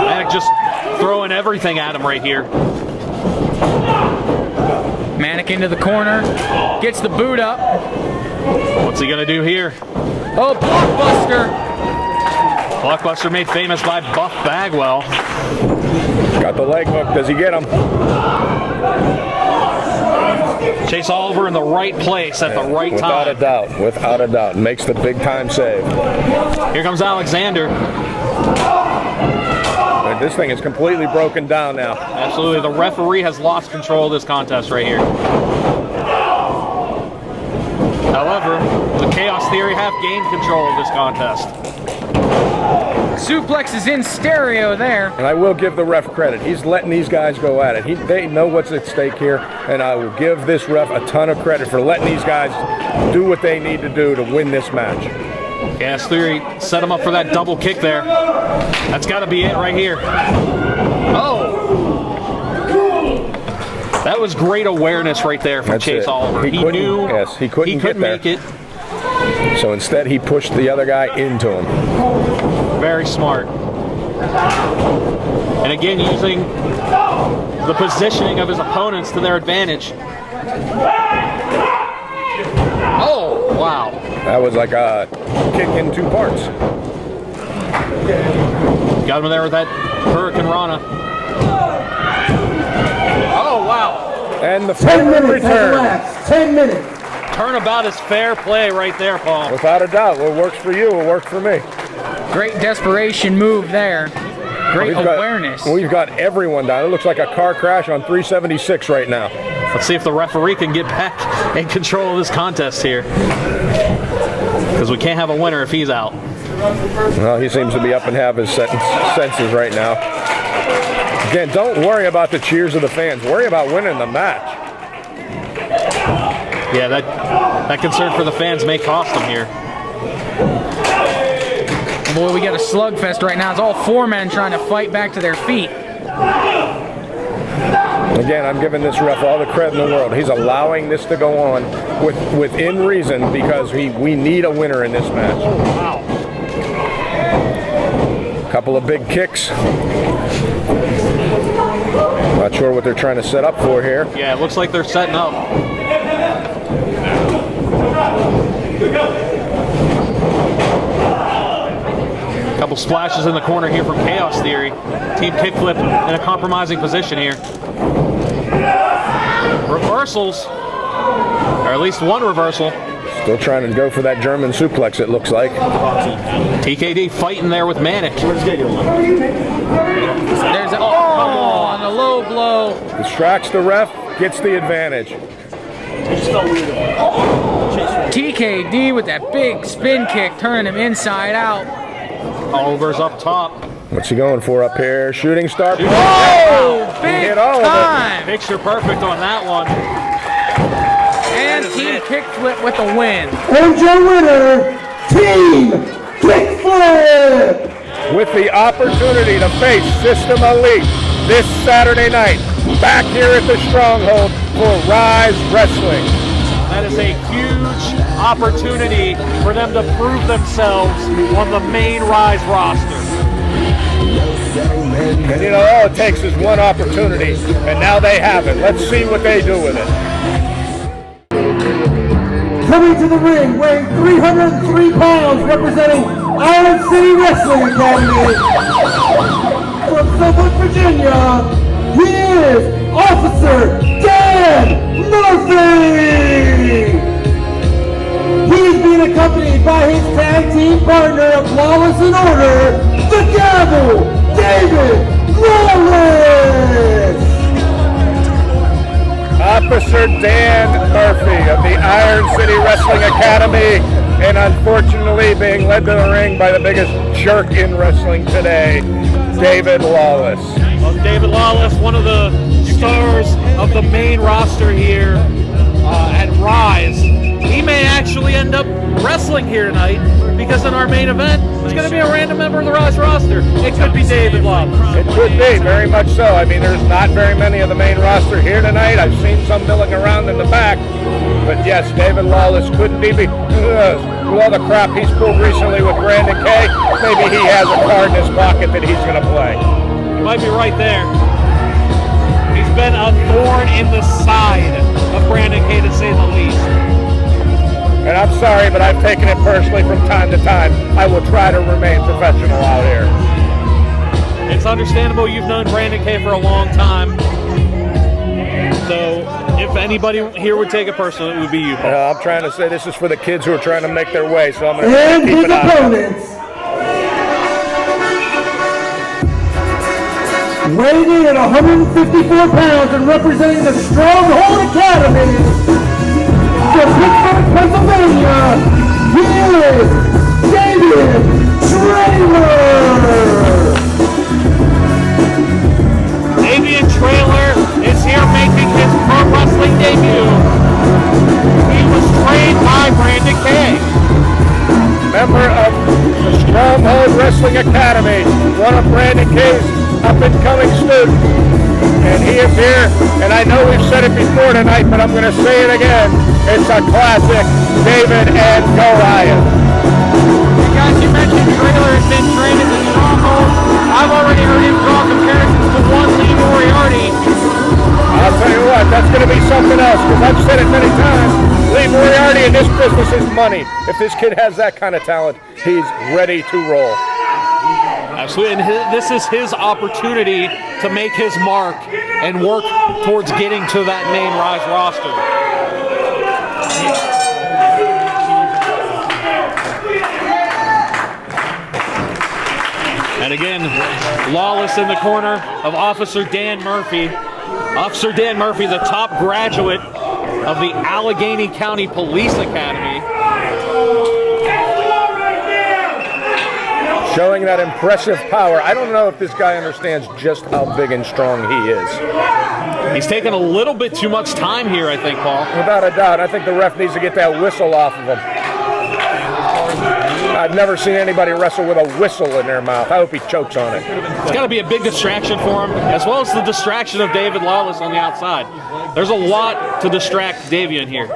Manic just throwing everything at him right here. Manic into the corner. Gets the boot up. What's he going to do here? Oh, blockbuster. Blockbuster made famous by Buff Bagwell. Got the leg hook. Does he get him? Chase Oliver in the right place at the right Without time. a doubt. Without a doubt. Makes the big time save. Here comes Alexander. And this thing is completely broken down now. Absolutely. The referee has lost control of this contest right here. However, the Chaos Theory have gained control of this contest. Suplex is in stereo there. And I will give the ref credit. He's letting these guys go at it. They know what's at stake here, and I will give this ref a ton of credit for letting these guys do what they need to do to win this match. Chaos Theory set him up for that double kick there. That's got to be it right here. Oh! That was great awareness right there from Chase Oliver. He knew he couldn't get there. Make it. So instead, he pushed the other guy into him. Very smart. And again, using the positioning of his opponents to their advantage. Oh, wow. That was like a kick in 2 parts. Got him there with that Hurricane Rana. Oh, wow. And the 10 minutes return. elapsed. 10 minutes. Turnabout is fair play right there, Paul. Without a doubt. What works for you will work for me. Great desperation move there. Great awareness. We've got everyone down. It looks like a car crash on 376 right now. Let's see if the referee can get back in control of this contest here. Because we can't have a winner if he's out. Well, he seems to be up and have his senses right now. Again, don't worry about the cheers of the fans. Worry about winning the match. Yeah, that concern for the fans may cost them here. Boy, we got a slugfest right now. It's all 4 men trying to fight back to their feet. Again, I'm giving this ref all the credit in the world. He's allowing this to go on within reason because we need a winner in this match. Oh, wow. Couple of big kicks. Not sure what they're trying to set up for here. Yeah, it looks like they're setting up. Couple splashes in the corner here from Chaos Theory. Team Kickflip in a compromising position here. Reversals, or at least one reversal. Still trying to go for that German suplex, it looks like. TKD fighting there with Manic. There's a, on a low blow. Distracts the ref, gets the advantage. TKD with that big spin kick, turning him inside out. Oliver's up top. What's he going for up here? Shooting star. Oh, big hit all time. Picture perfect on that one. And Team Kickflip with the win. And your winner, Team KickFlip! With the opportunity to face System Elite this Saturday night, back here at the Stronghold for Ryse Wrestling. That is a huge opportunity for them to prove themselves on the main Ryse roster. And you know, all it takes is one opportunity, and now they have it. Let's see what they do with it. Coming to the ring, weighing 303 pounds, representing Iron City Wrestling Academy. From Suffolk, Virginia, he is Officer Dan Murphy! He is being accompanied by his tag team partner of Lawless and Order, the Gavel, David Lawless! Officer Dan Murphy of the Iron City Wrestling Academy, and unfortunately being led to the ring by the biggest jerk in wrestling today, David Lawless. Well, David Lawless, one of the stars of the main roster here at Ryse. He may actually end up wrestling here tonight because in our main event, it's going to be a random member of the Ryse roster. It could be David Lawless. It could be, very much so. I mean, there's not very many of the main roster here tonight. I've seen some milling around in the back. But yes, David Lawless couldn't be. With all the crap he's pulled recently with Brandon K, maybe he has a card in his pocket that he's going to play. You might be right there. He's been a thorn in the side of Brandon K, to say the least. And I'm sorry, but I've taken it personally from time to time. I will try to remain professional out here. It's understandable you've known Brandon K for a long time. So if anybody here would take it personally, it would be you, Paul. I'm trying to say this is for the kids who are trying to make their way, so I'm going And to keep his an eye on it. opponents, weighing in at 154 pounds and representing the Stronghold Academy, from Pittsburgh, Pennsylvania, he is David Traylor! Davion Traylor is here making his pro wrestling debut. He was trained by Brandon K. Member of the Stronghold Wrestling Academy, one of Brandon K's up-and-coming students. And he is here, and I know we've said it before tonight, but I'm going to say it again. It's a classic, David and Goliath. Hey guys, you mentioned Traylor has been trained at the Stronghold. I've already heard him draw comparisons Moriarty. I'll tell you what, that's going to be something else, because I've said it many times. Lee Moriarty in this business is money. If this kid has that kind of talent, he's ready to roll. Absolutely, and this is his opportunity to make his mark and work towards getting to that main Ryse roster. And again, Lawless in the corner of Officer Dan Murphy. Officer Dan Murphy, the top graduate of the Allegheny County Police Academy. Showing that impressive power. I don't know if this guy understands just how big and strong he is. He's taking a little bit too much time here, I think, Paul. Without a doubt. I think the ref needs to get that whistle off of him. I've never seen anybody wrestle with a whistle in their mouth. I hope he chokes on it. It's got to be a big distraction for him, as well as the distraction of David Lawless on the outside. There's a lot to distract Davion here.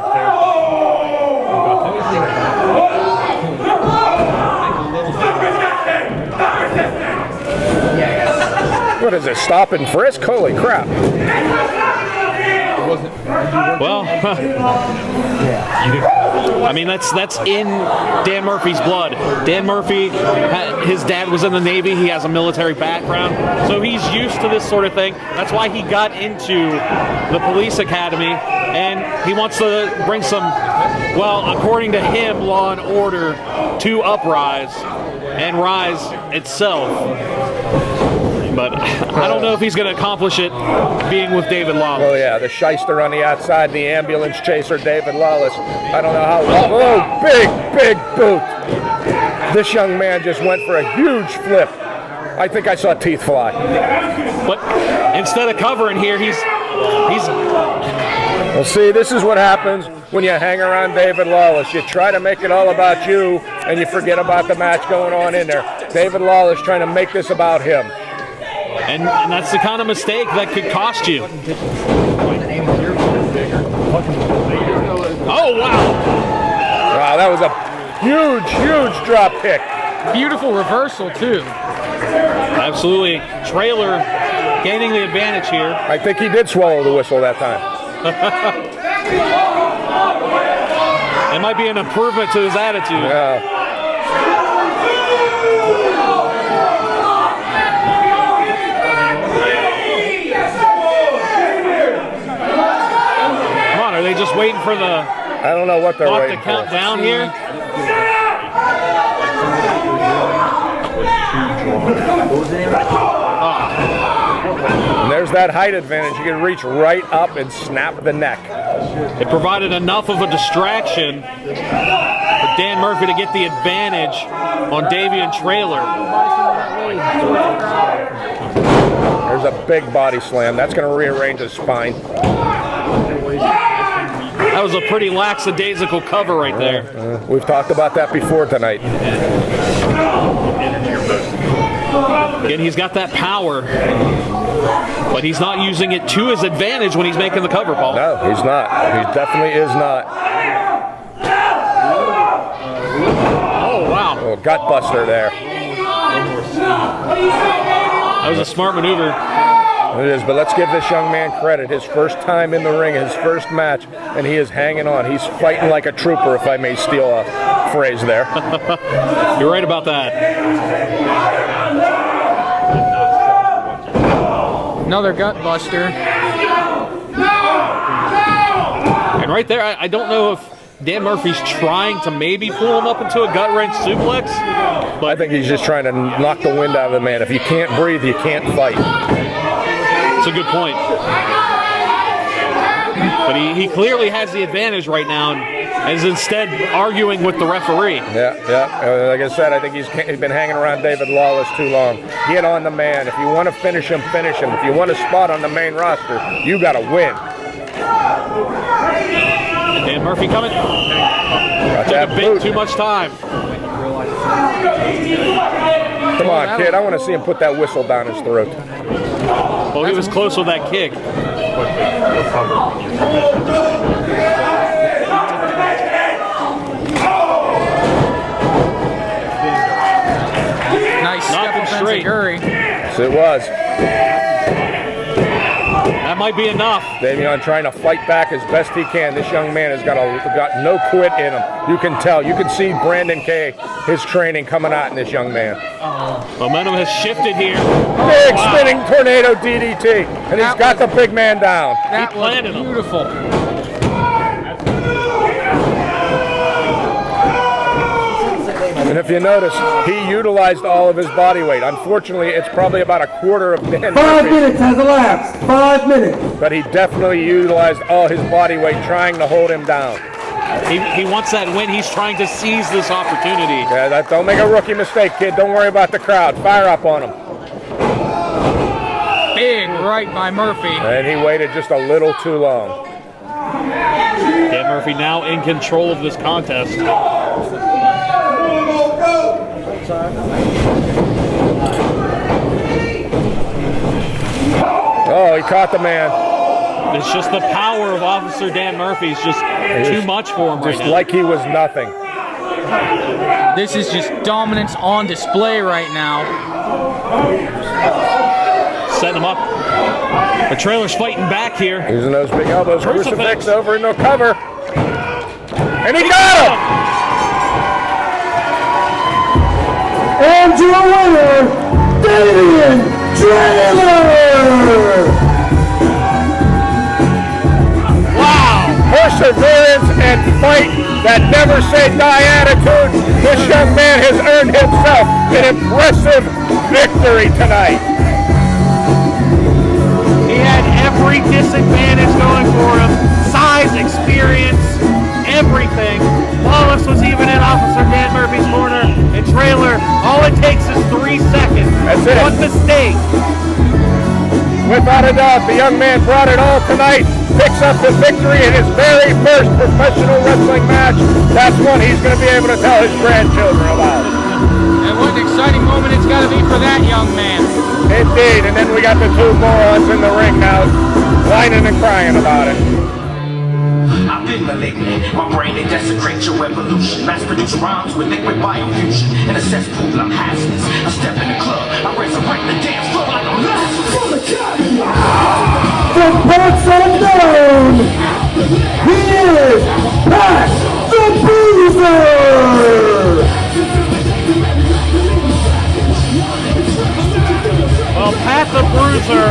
What is it, stop and frisk? Holy crap. Well, I mean, that's in Dan Murphy's blood. Dan Murphy, his dad was in the Navy. He has a military background, so he's used to this sort of thing. That's why he got into the police academy, and he wants to bring some, well, according to him, law and order to Uprise and Ryse itself. But I don't know if he's going to accomplish it being with David Lawless. Oh, yeah, the shyster on the outside, the ambulance chaser, David Lawless. I don't know how. Oh, big boot. This young man just went for a huge flip. I think I saw teeth fly. But instead of covering here, he's. Well, see, this is what happens when you hang around David Lawless. You try to make it all about you, and you forget about the match going on in there. David Lawless trying to make this about him. And that's the kind of mistake that could cost you. Oh, wow. Wow, that was a huge drop kick. Beautiful reversal, too. Absolutely. Traylor gaining the advantage here. I think he did swallow the whistle that time. It might be an improvement to his attitude. Yeah. Are they just waiting for the... I don't know what they're waiting to count down here? And there's that height advantage. You can reach right up and snap the neck. It provided enough of a distraction for Dan Murphy to get the advantage on Davion Traylor. There's a big body slam. That's going to rearrange his spine. That was a pretty lackadaisical cover right there. We've talked about that before tonight. Again, he's got that power, but he's not using it to his advantage when he's making the cover, Paul. No, he's not. He definitely is not. Oh, wow. Oh, gut buster there. That was a smart maneuver. It is, but let's give this young man credit. His first time in the ring, his first match, and he is hanging on. He's fighting like a trooper, if I may steal a phrase there. You're right about that. Another gut buster. And right there, I don't know if Dan Murphy's trying to maybe pull him up into a gut wrench suplex. But I think he's just trying to knock the wind out of the man. If you can't breathe, you can't fight. That's a good point. But he clearly has the advantage right now and is instead arguing with the referee. Yeah. Like I said, I think he's been hanging around David Lawless too long. Get on the man. If you want to finish him, finish him. If you want a spot on the main roster, you got to win. Dan Murphy coming. Took a bit too much time. Come on, kid. I want to see him put that whistle down his throat. Well, he was close with that kick. Nice step offensive Gurry. Yes, it was. might be enough. Davion trying to fight back as best he can. This young man has got no quit in him. You can tell. You can see Brandon K, his training coming out in this young man. Momentum has shifted here. Big spinning tornado DDT, and he's got the big man down. That was beautiful. And if you notice, he utilized all of his body weight. Unfortunately, it's probably about a quarter of Dan 5 minutes has elapsed. 5 minutes. But he definitely utilized all his body weight trying to hold him down. He wants that win. He's trying to seize this opportunity. Yeah, don't make a rookie mistake, kid. Don't worry about the crowd. Fire up on him. Big right by Murphy. And he waited just a little too long. Dan Murphy now in control of this contest. Oh, he caught the man. It's just the power of Officer Dan Murphy. It's just too much for him right now. Just like he was nothing. This is just dominance on display right now. Setting him up. The Trailer's fighting back here. Using those big elbows. Crucifix over in the cover. And he got him! And your winner, Davion Traylor! Wow! Perseverance and fight that never say die attitude. This young man has earned himself an impressive victory tonight. He had every disadvantage going for him. Size, experience, everything. Lawless was even in Officer Dan Murphy's corner. And Traylor, all it takes is 3 seconds. That's it. One mistake. Without a doubt, the young man brought it all tonight. Picks up the victory in his very first professional wrestling match. That's one he's going to be able to tell his grandchildren about. And what an exciting moment it's got to be for that young man. Indeed, and then we got the two morons in the ring now, whining and crying about it. I've been malignant, my brain it desecrates your evolution. Mass produce rhymes with liquid biofusion. In a cesspool, I'm hazardous. I step in the club, I resurrect the dance floor like I'm Lazarus. From parts unknown, he is Pat the Bruiser! Well, Pat the Bruiser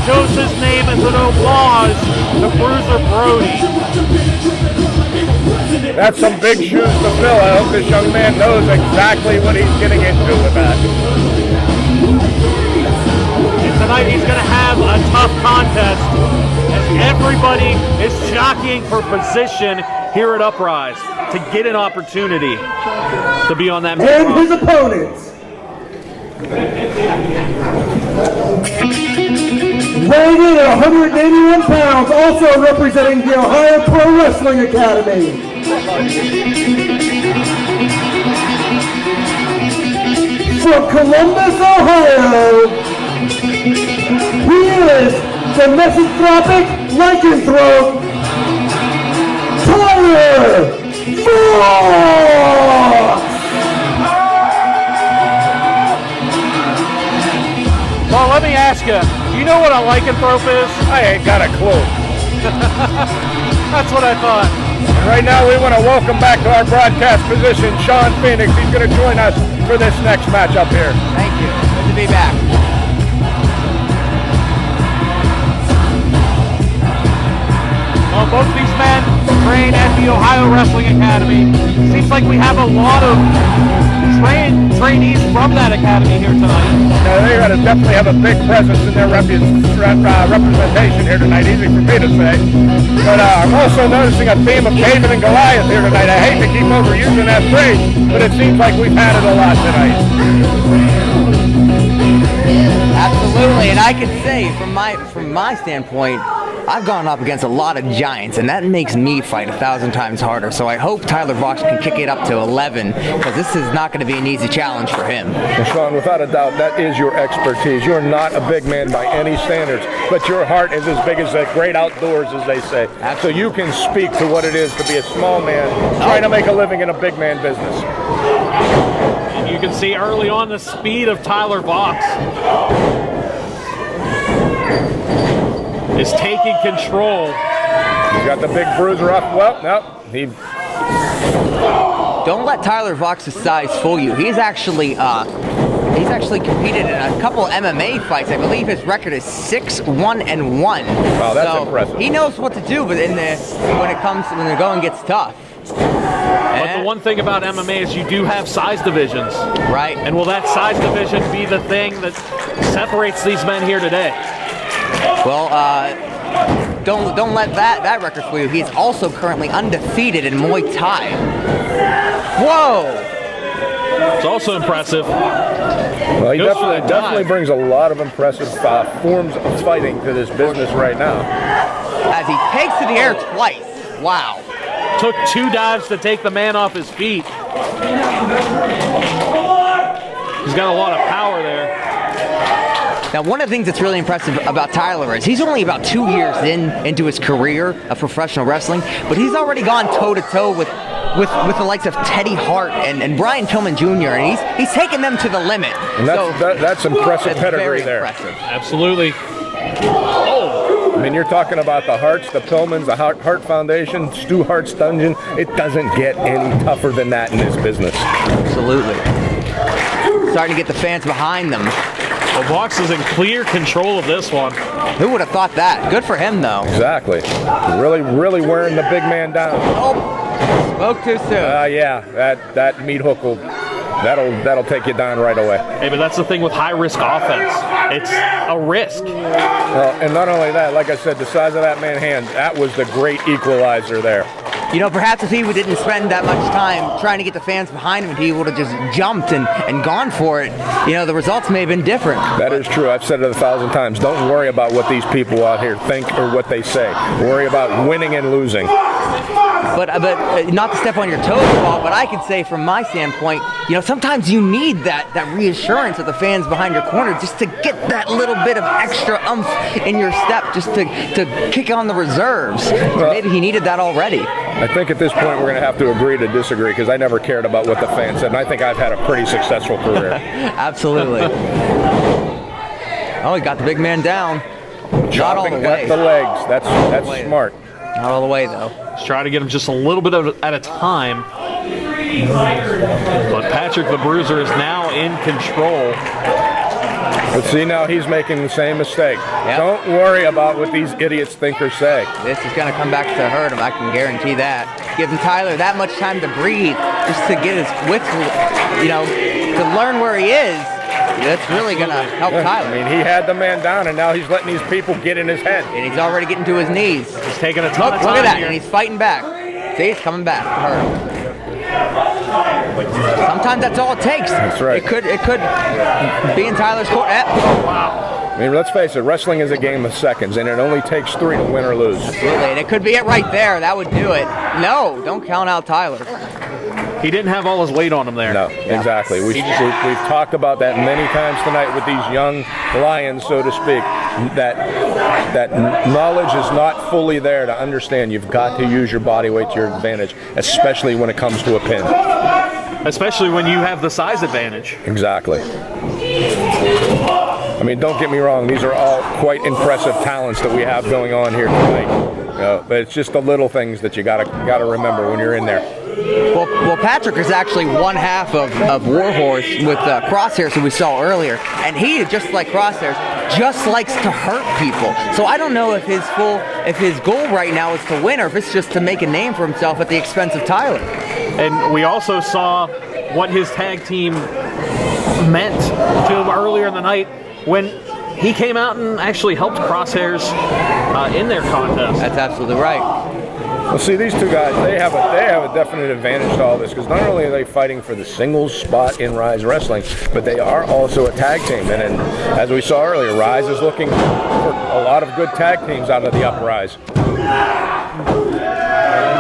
chose his name as an homage to Bruiser Brody. That's some big shoes to fill. I hope this young man knows exactly what he's getting into with that. And tonight he's going to have a tough contest as everybody is jockeying for position here at Uprise to get an opportunity to be on that main And his roster. opponents, weighing in at 181 pounds, also representing the Ohio Pro Wrestling Academy. From Columbus, Ohio, he is the misanthropic lycanthrope, Traylor Voxx! Well, let me ask you, do you know what a lycanthrope is? I ain't got a clue. That's what I thought. Right now, we want to welcome back to our broadcast position, Sean Phoenix. He's going to join us for this next match up here. Thank you. Good to be back. Well, both these men train at the Ohio Wrestling Academy. Seems like we have a lot of trainees from that academy here tonight. Now, they're going to definitely have a big presence in their representation here tonight. Easy for me to say. But I'm also noticing a theme of David and Goliath here tonight. I hate to keep overusing that phrase, but it seems like we've had it a lot tonight. Absolutely, and I can say from my standpoint, I've gone up against a lot of giants, and that makes me fight 1,000 times harder. So I hope Tyler Voxx can kick it up to 11, because this is not going to be an easy challenge for him. Well, Sean, without a doubt, that is your expertise. You're not a big man by any standards, but your heart is as big as the great outdoors, as they say. Absolutely. So you can speak to what it is to be a small man trying to make a living in a big man business. You can see early on the speed of Tyler Voxx. is taking control. He's got the big Bruiser up. Well, no, he. Don't let Tyler Voxx's size fool you. He's actually competed in a couple MMA fights. I believe his record is 6-1-1. Wow, that's impressive. He knows what to do, but when the going gets tough. But the one thing about MMA is you do have size divisions. Right. And will that size division be the thing that separates these men here today? Well, don't let that record fool you. He's also currently undefeated in Muay Thai. Whoa! It's also impressive. Well, he definitely brings a lot of impressive forms of fighting to this business right now. As he takes to the air twice. Wow. Took 2 dives to take the man off his feet. He's got a lot of power there. Now, one of the things that's really impressive about Tyler is he's only about 2 years into his career of professional wrestling, but he's already gone toe-to-toe with the likes of Teddy Hart and Brian Pillman Jr., and he's taken them to the limit. And that's impressive pedigree there. Impressive. Absolutely. I mean, you're talking about the Harts, the Pillmans, the Hart Foundation, Stu Hart's Dungeon. It doesn't get any tougher than that in this business. Absolutely. Starting to get the fans behind them. Well, Voxx is in clear control of this one. Who would have thought that? Good for him, though. Exactly. Really wearing the big man down. Oh, spoke too soon. Yeah, that meat hook that'll take you down right away. Hey, but that's the thing with high-risk offense. It's a risk. Well, and not only that, like I said, the size of that man's hand, that was the great equalizer there. You know, perhaps if he didn't spend that much time trying to get the fans behind him and he would have just jumped and gone for it, you know, the results may have been different. That is true. I've said it 1,000 times. Don't worry about what these people out here think or what they say. Worry about winning and losing. But not to step on your toes, Paul, but I could say from my standpoint, you know, sometimes you need that reassurance of the fans behind your corner just to get that little bit of extra oomph in your step, just to kick on the reserves. Maybe he needed that already. I think at this point we're going to have to agree to disagree because I never cared about what the fans said, and I think I've had a pretty successful career. Absolutely. Oh, he got the big man down. Not all the way. At the legs. That's smart. Not all the way, though. Let's try to get him just a little bit at a time. But Patrick the Bruiser is now in control. But see, now he's making the same mistake. Yep. Don't worry about what these idiots think or say. This is going to come back to hurt him, I can guarantee that. Giving Tyler that much time to breathe, just to get his wits, you know, to learn where he is, that's really going to help Tyler. I mean, he had the man down, and now he's letting these people get in his head. And he's already getting to his knees. He's taking a ton of time. Look at that, here. and he's fighting back. See, he's coming back. Hurt him. Sometimes that's all it takes. That's right. It could be in Tyler's court. Wow. I mean, let's face it, wrestling is a game of seconds, and it only takes 3 to win or lose. Absolutely, and it could be it right there. That would do it. No, don't count out Tyler. He didn't have all his weight on him there. No, exactly. We've talked about that many times tonight with these young lions, so to speak. That knowledge is not fully there to understand. You've got to use your body weight to your advantage, especially when it comes to a pin. Especially when you have the size advantage. Exactly. I mean, don't get me wrong. These are all quite impressive talents that we have going on here tonight. But it's just the little things that you gotta remember when you're in there. Well, Patrick is actually one half of Warhorse with Crosshairs, who we saw earlier, and he, just like Crosshairs, just likes to hurt people. So I don't know if his goal right now is to win, or if it's just to make a name for himself at the expense of Tyler. And we also saw what his tag team meant to him earlier in the night when he came out and actually helped Crosshairs in their contest. That's absolutely right. Well, see, these two guys, they have a definite advantage to all this because not only are they fighting for the singles spot in Ryse Wrestling, but they are also a tag team. And as we saw earlier, Ryse is looking for a lot of good tag teams out of the UpRyse.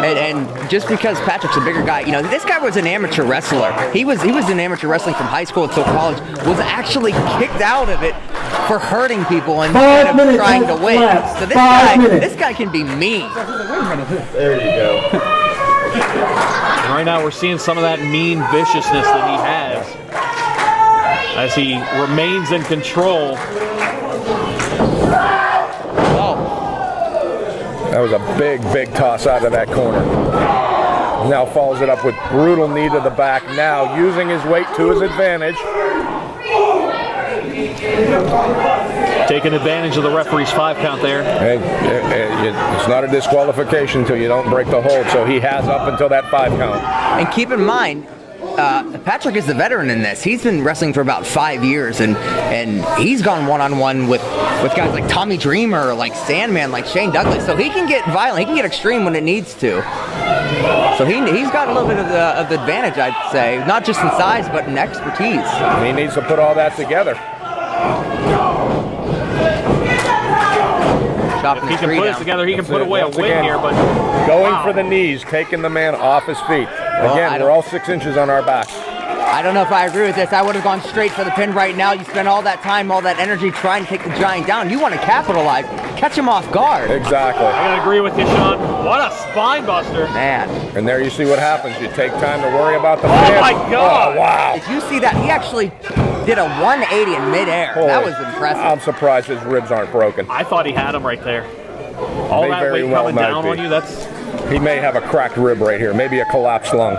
And just because Patrick's a bigger guy, you know, this guy was an amateur wrestler. He was in amateur wrestling from high school until college, was actually kicked out of it for hurting people and instead of trying to win. So this guy can be mean. There you go. And right now we're seeing some of that mean viciousness that he has as he remains in control. Oh, That was a big, big toss out of that corner. Now follows it up with brutal knee to the back. Now using his weight to his advantage. Taking advantage of the referee's 5 count there. It's not a disqualification until you don't break the hold, so he has up until that 5 count. And keep in mind, Patrick is the veteran in this. He's been wrestling for about 5 years, and he's gone one-on-one with guys like Tommy Dreamer, like Sandman, like Shane Douglas. So he can get violent, he can get extreme when it needs to. So he's got a little bit of the advantage, I'd say, not just in size, but in expertise. And he needs to put all that together. If he can put it together, he can put away a win here, but going for the knees, taking the man off his feet. Again, we're all 6 inches on our back. I don't know if I agree with this. I would have gone straight for the pin right now. You spend all that time, all that energy trying to take the giant down. You want to capitalize, catch him off guard. Exactly. I gotta agree with you, Sean. What a spine buster. Man. And there you see what happens. You take time to worry about the man. Oh my God. Oh, wow. Did you see that? He actually did a 180 in midair. That was impressive. I'm surprised his ribs aren't broken. I thought he had him right there. All that weight coming down on you, that's... He may have a cracked rib right here, maybe a collapsed lung.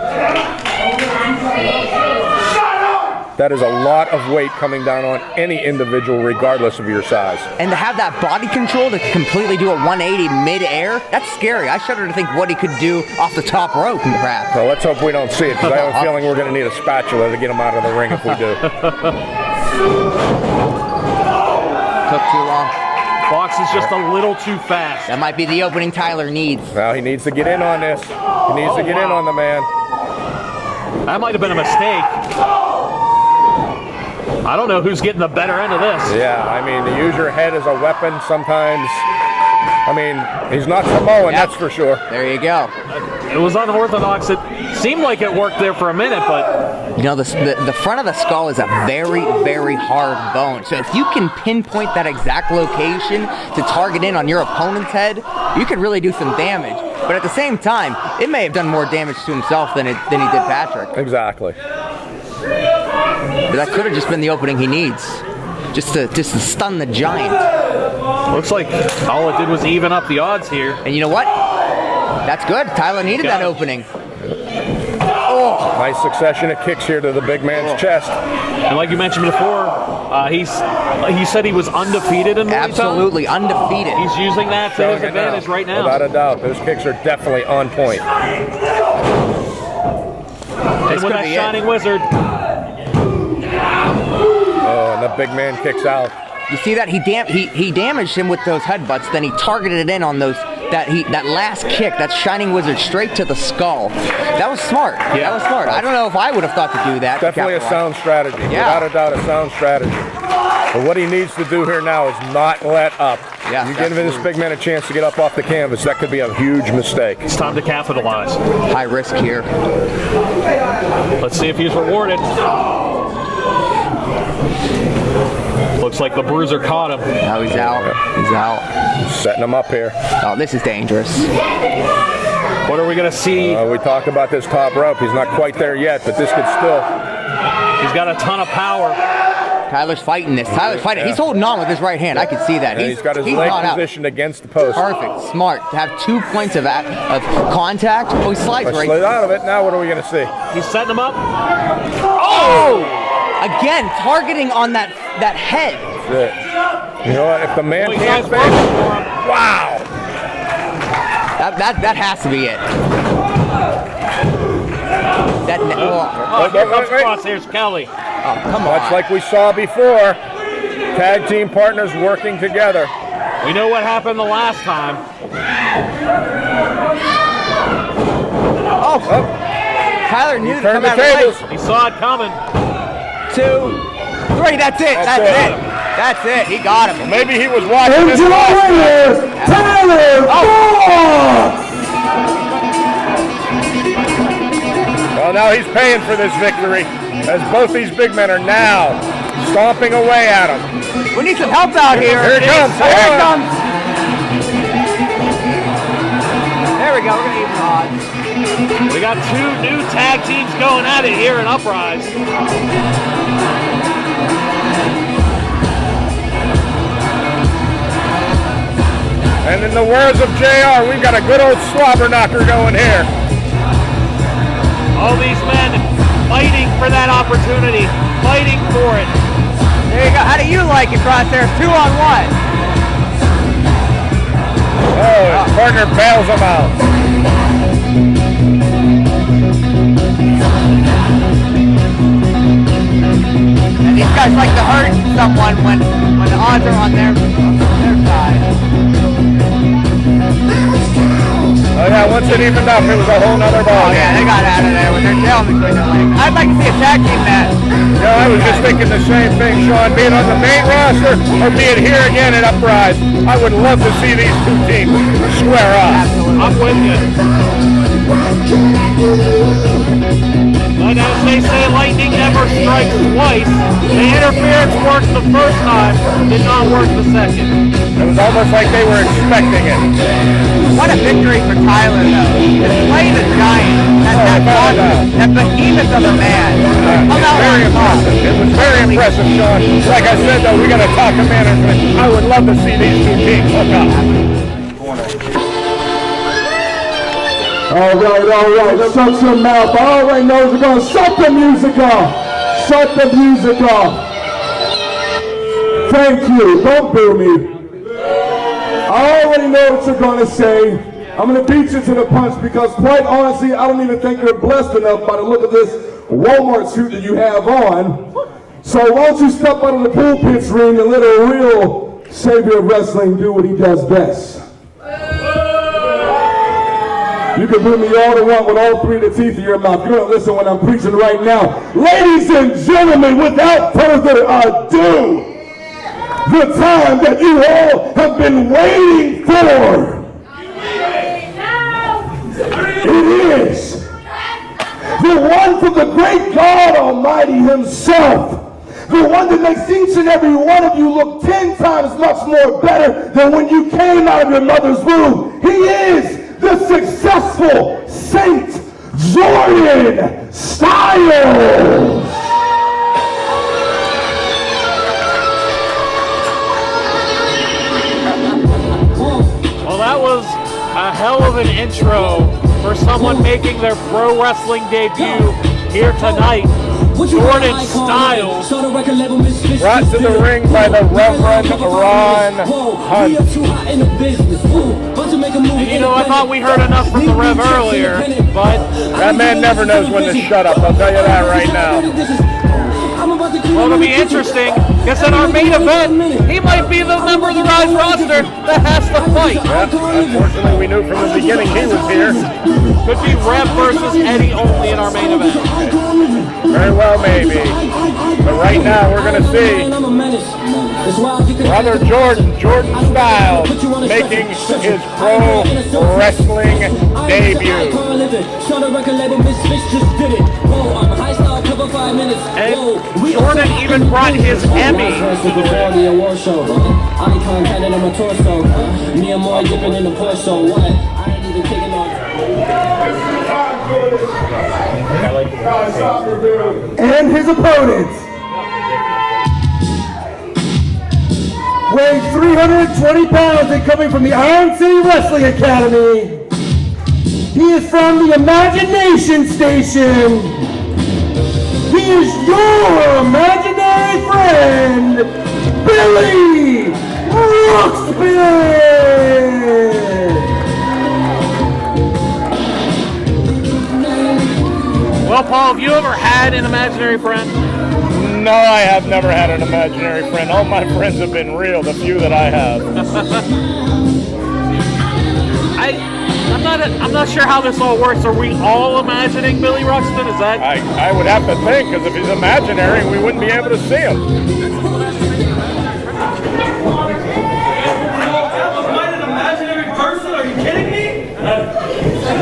That is a lot of weight coming down on any individual, regardless of your size. And to have that body control to completely do a 180 mid-air, that's scary. I shudder to think what he could do off the top rope, perhaps. Well, let's hope we don't see it, because I have a feeling we're going to need a spatula to get him out of the ring if we do. Took too long. Voxx is just a little too fast. That might be the opening Tyler needs. Well, he needs to get in on this. He needs to get in on the man. That might have been a mistake. I don't know who's getting the better end of this. Yeah, I mean, to use your head as a weapon sometimes. I mean, he's not Samoan, that's for sure. There you go. It was unorthodox. It seemed like it worked there for a minute, but... You know, the front of the skull is a very, very hard bone. So if you can pinpoint that exact location to target in on your opponent's head, you could really do some damage. But at the same time, it may have done more damage to himself than he did Patrick. Exactly. But that could have just been the opening he needs. Just to stun the giant. Looks like all it did was even up the odds here. And you know what? That's good. Tyler needed that opening. Oh. Nice succession of kicks here to the big man's chest. And like you mentioned before, he said he was undefeated in Muay Thai. Absolutely undefeated. He's using that to his advantage right now. Without a doubt. Those kicks are definitely on point. And with that Shining Wizard. Oh, and the big man kicks out. You see that? He damaged him with those headbutts, then he targeted it in on those that last kick, that Shining Wizard straight to the skull. That was smart. Yeah. That was smart. I don't know if I would have thought to do that. Definitely a sound strategy. Yeah. Without a doubt, a sound strategy. But what he needs to do here now is not let up. Yeah, you give this big man a chance to get up off the canvas, that could be a huge mistake. It's time to capitalize. High risk here. Let's see if he's rewarded. Looks like the Bruiser caught him. Now he's out. He's out. Setting him up here. Oh, this is dangerous. What are we going to see? We talked about this top rope. He's not quite there yet, but this could still. He's got a ton of power. Tyler's fighting this. Tyler's fighting. Yeah. He's holding on with his right hand. I can see that. He's got his leg positioned against the post. Perfect. Smart. To have 2 points of contact. Oh, he slides right. Slid out of it. Now what are we going to see? He's setting him up. Oh! Again, targeting on that head. That's it. You know what? If the man can't face it, wow! That has to be it. Here comes Crosshairs Kelly. Oh, come on. Much like we saw before, tag team partners working together. We know what happened the last time. Oh. Tyler knew to come out tables. He saw it coming. 2, 3, that's it. That's it. He got him. Well, maybe he was watching this. Tyler Voxx! Well, now he's paying for this victory, as both these big men are now stomping away at him. We need some help out here. Here it comes. Here it comes. There we go. We're going to even odds. We got 2 new tag teams going at it here in Uprise. And in the words of JR, we've got a good old slobber knocker going here. All these men fighting for that opportunity, fighting for it. There you go. How do you like it, Crosshairs? 2-on-1. Oh, his partner bails him out. And these guys like to hurt someone when the odds are on their side. Oh yeah, once it evened up, it was a whole nother ball. Oh yeah, they got out of there with their tail between their legs. I'd like to see a tag team match. Yeah, I was just thinking the same thing, Sean. Being on the main roster or being here again at Uprise, I would love to see these two teams square up. Absolutely. I'm with you. But as they say, lightning never strikes twice. The interference worked the first time, did not work the second. It was almost like they were expecting it. What a victory for Tyler, though. To slay the giant, that behemoth of a man. Very impressive. It was very impressive, Sean. Like I said, though, we got to talk to management. I would love to see these two teams hook up. All right, let's shut your mouth. I already know we're going to shut the music off. Shut the music off. Thank you. Don't boo me. I already know what you're going to say. I'm going to beat you to the punch because quite honestly, I don't even think you're blessed enough by the look of this Walmart suit that you have on. So why don't you step out of the pulpit ring and let a real savior of wrestling do what he does best. You can boo me all you want with all three of the teeth in your mouth. You're going to listen when I'm preaching right now. Ladies and gentlemen, without further ado, the time that you all have been waiting for. It is the one from the great God Almighty himself. The one that makes each and every one of you look 10 times much more better than when you came out of your mother's womb. He is the successful Saint Jordan Styles. Well, that was a hell of an intro for someone making their pro wrestling debut here tonight. Jordan Styles, brought to the ring by the Reverend Ron Hunt. And you know, I thought we heard enough from the Rev earlier, but that man never knows when to shut up, I'll tell you that right now. Well, it'll be interesting, because in our main event, he might be the member of the Ryse roster that has to fight. Yeah, unfortunately, we knew from the beginning he was here. Could be Rev versus Eddie only in our main event. Very well, maybe. But right now, we're going to see Brother Jordan Styles, making his pro wrestling debut. And Jordan even brought his Emmy. And his opponent, weighing 320 pounds and coming from the Iron City Wrestling Academy, he is from the Imagination Station. He is your imaginary friend, Billy Ruxpin. Well, Paul, have you ever had an imaginary friend? No, I have never had an imaginary friend. All my friends have been real, the few that I have. I'm not sure how this all works. Are we all imagining Billy Ruxpin? Is that? I would have to think, because if he's imaginary, we wouldn't be able to see him. An imaginary person? Are you kidding me?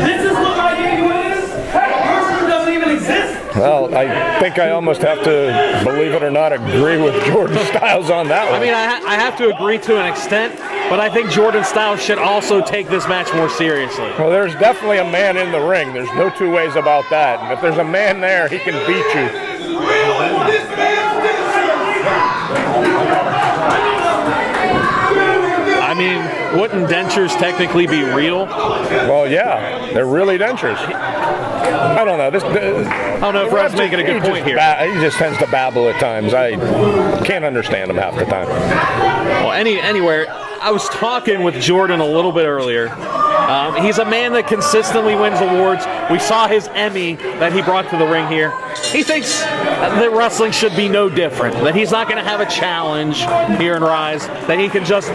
This is what my game is? That person doesn't even exist. Well, I think I almost have to, believe it or not, agree with Jordan Styles on that one. I mean, I have to agree to an extent, but I think Jordan Styles should also take this match more seriously. Well, there's definitely a man in the ring. There's no two ways about that. And if there's a man there, he can beat you. I mean, wouldn't dentures technically be real? Well, yeah, they're really dentures. I don't know. I don't know if Ref's making a good point here. He just tends to babble at times. I can't understand him half the time. Well, anywhere, I was talking with Jordan a little bit earlier. He's a man that consistently wins awards. We saw his Emmy that he brought to the ring here. He thinks that wrestling should be no different, that he's not going to have a challenge here in Ryse, that he can just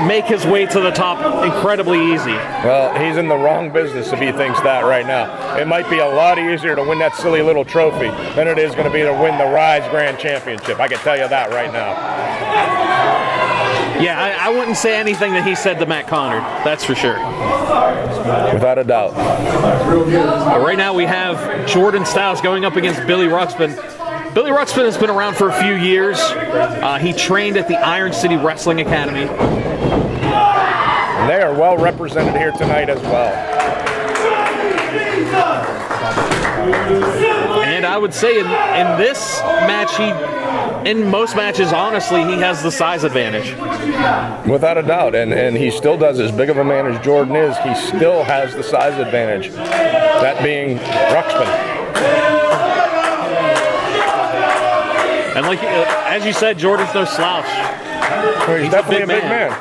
make his way to the top incredibly easy. Well, he's in the wrong business if he thinks that right now. It might be a lot easier to win that silly little trophy than it is going to be to win the Ryse Grand Championship. I can tell you that right now. Yeah, I wouldn't say anything that he said to Matt Connor. That's for sure. Without a doubt. But right now we have Jordan Styles going up against Billy Ruxpin. Billy Ruxpin has been around for a few years. He trained at the Iron City Wrestling Academy. And they are well represented here tonight as well. And I would say in this match, in most matches, honestly, he has the size advantage. Without a doubt, and he still does. As big of a man as Jordan is, he still has the size advantage. That being Ruxpin. And like as you said, Jordan's no slouch. Well, he's definitely a big man.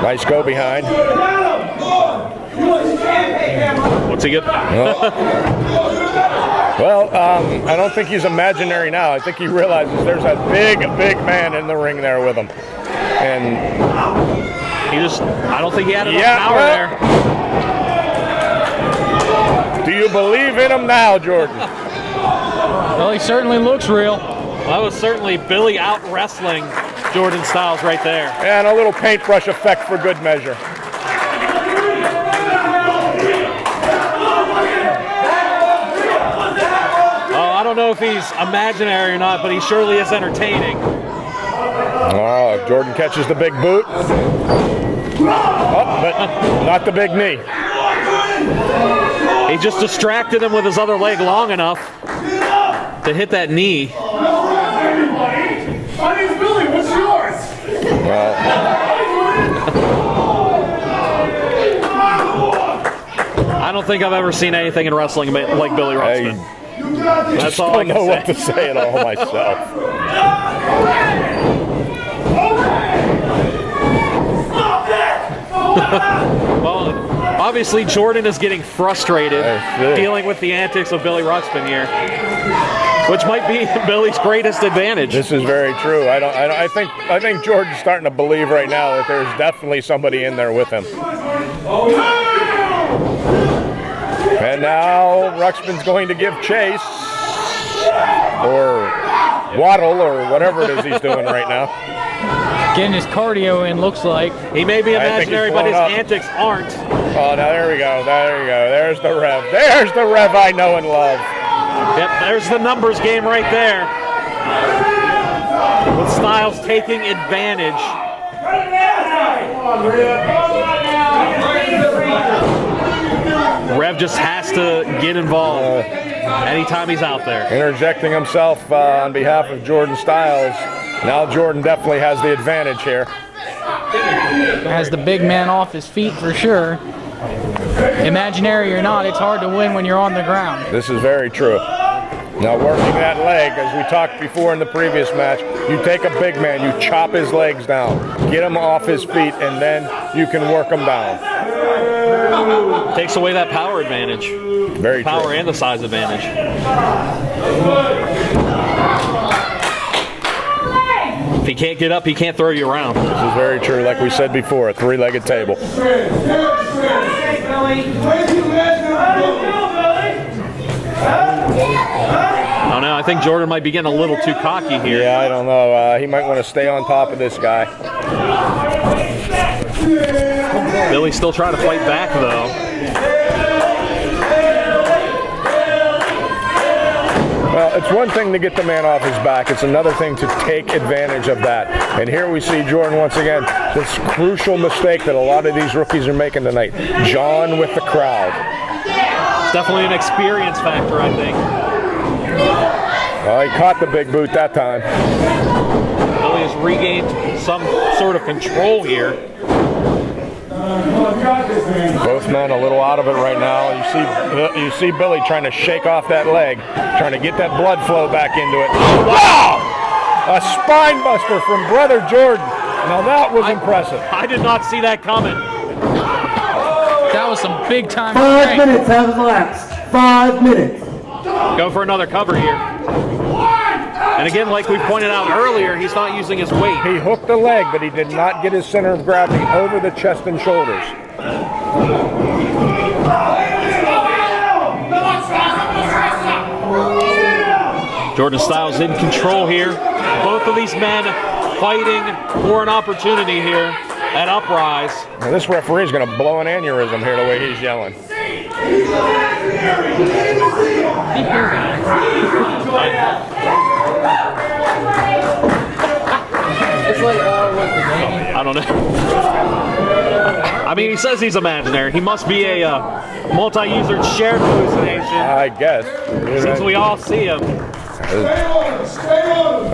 Nice go behind. What's he get? Well, I don't think he's imaginary now. I think he realizes there's a big man in the ring there with him. And I don't think he had enough power there. Do you believe in him now, Jordan? Well, he certainly looks real. That was certainly Billy out wrestling Jordan Styles right there. And a little paintbrush effect for good measure. Oh, I don't know if he's imaginary or not, but he surely is entertaining. Oh, Jordan catches the big boot. Oh, but not the big knee. He just distracted him with his other leg long enough to hit that knee. My name's Billy, what's yours? I don't think I've ever seen anything in wrestling like Billy Ruxpin. That's all I can say. I don't know what to say at all myself. Well, obviously Jordan is getting frustrated dealing with the antics of Billy Ruxpin here, which might be Billy's greatest advantage. This is very true. I think Jordan's starting to believe right now that there's definitely somebody in there with him. And now Ruxpin's going to give chase, or waddle, or whatever it is he's doing right now. Getting his cardio in, looks like. He may be imaginary, but his antics aren't. Oh, now there we go. There you go. There's the Rev. There's the Rev I know and love. Yep, there's the numbers game right there. With Styles taking advantage. Rev just has to get involved anytime he's out there. Interjecting himself on behalf of Jordan Styles. Now Jordan definitely has the advantage here. Has the big man off his feet for sure. Imaginary or not, it's hard to win when you're on the ground. This is very true. Now working that leg, as we talked before in the previous match, you take a big man, you chop his legs down, get him off his feet, and then you can work him down. Takes away that power advantage. Very true. Power and the size advantage. If he can't get up, he can't throw you around. This is very true. Like we said before, a three-legged table. I don't know. I think Jordan might be getting a little too cocky here. Yeah, I don't know. He might want to stay on top of this guy. Billy's still trying to fight back, though. Well, it's one thing to get the man off his back. It's another thing to take advantage of that. And here we see Jordan once again, this crucial mistake that a lot of these rookies are making tonight. John with the crowd. It's definitely an experience factor, I think. Well, he caught the big boot that time. Billy has regained some sort of control here. Both men a little out of it right now. You see Billy trying to shake off that leg, trying to get that blood flow back into it. Wow! A spine buster from Brother Jordan. Now that was impressive. I did not see that coming. That was some big time. 5 minutes have elapsed. 5 minutes. Go for another cover here. And again, like we pointed out earlier, he's not using his weight. He hooked the leg, but he did not get his center of gravity over the chest and shoulders. Jordan Styles in control here. Both of these men fighting for an opportunity here at Uprise. Now this referee's going to blow an aneurysm here the way he's yelling. I don't know. I mean, he says he's imaginary. He must be a multi-user shared hallucination. I guess. Since we all see him.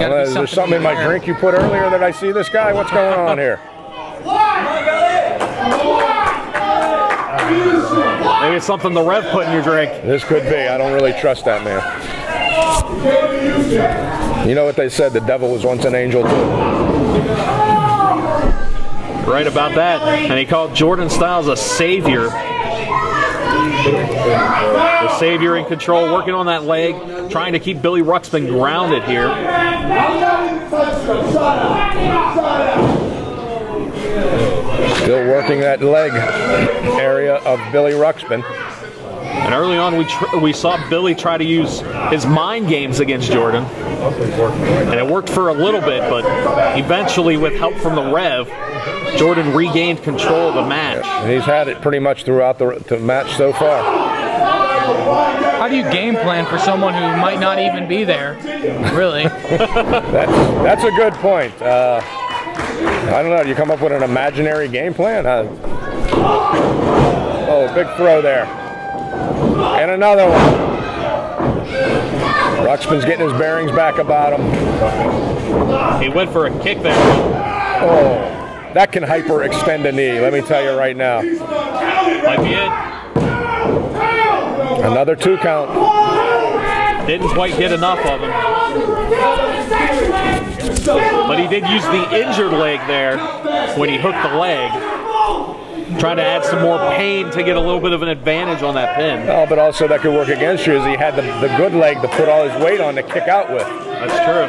Is there something in my drink you put earlier that I see this guy? What's going on here? Maybe it's something the Rev put in your drink. This could be. I don't really trust that man. You know what they said? The devil was once an angel too. Right about that. And he called Jordan Styles a savior. The savior in control, working on that leg, trying to keep Billy Ruxpin grounded here. Still working that leg area of Billy Ruxpin. And early on, we saw Billy try to use his mind games against Jordan. And it worked for a little bit, but eventually, with help from the Rev, Jordan regained control of the match. And he's had it pretty much throughout the match so far. How do you game plan for someone who might not even be there? Really? That's a good point. I don't know. Do you come up with an imaginary game plan? Oh, big throw there. And another one. Ruxpin's getting his bearings back about him. He went for a kick there. Oh, that can hyperextend a knee, let me tell you right now. Might be it. Another 2 count. Didn't quite get enough of him. But he did use the injured leg there when he hooked the leg. Trying to add some more pain to get a little bit of an advantage on that pin. Oh, but also that could work against you as he had the good leg to put all his weight on to kick out with. That's true.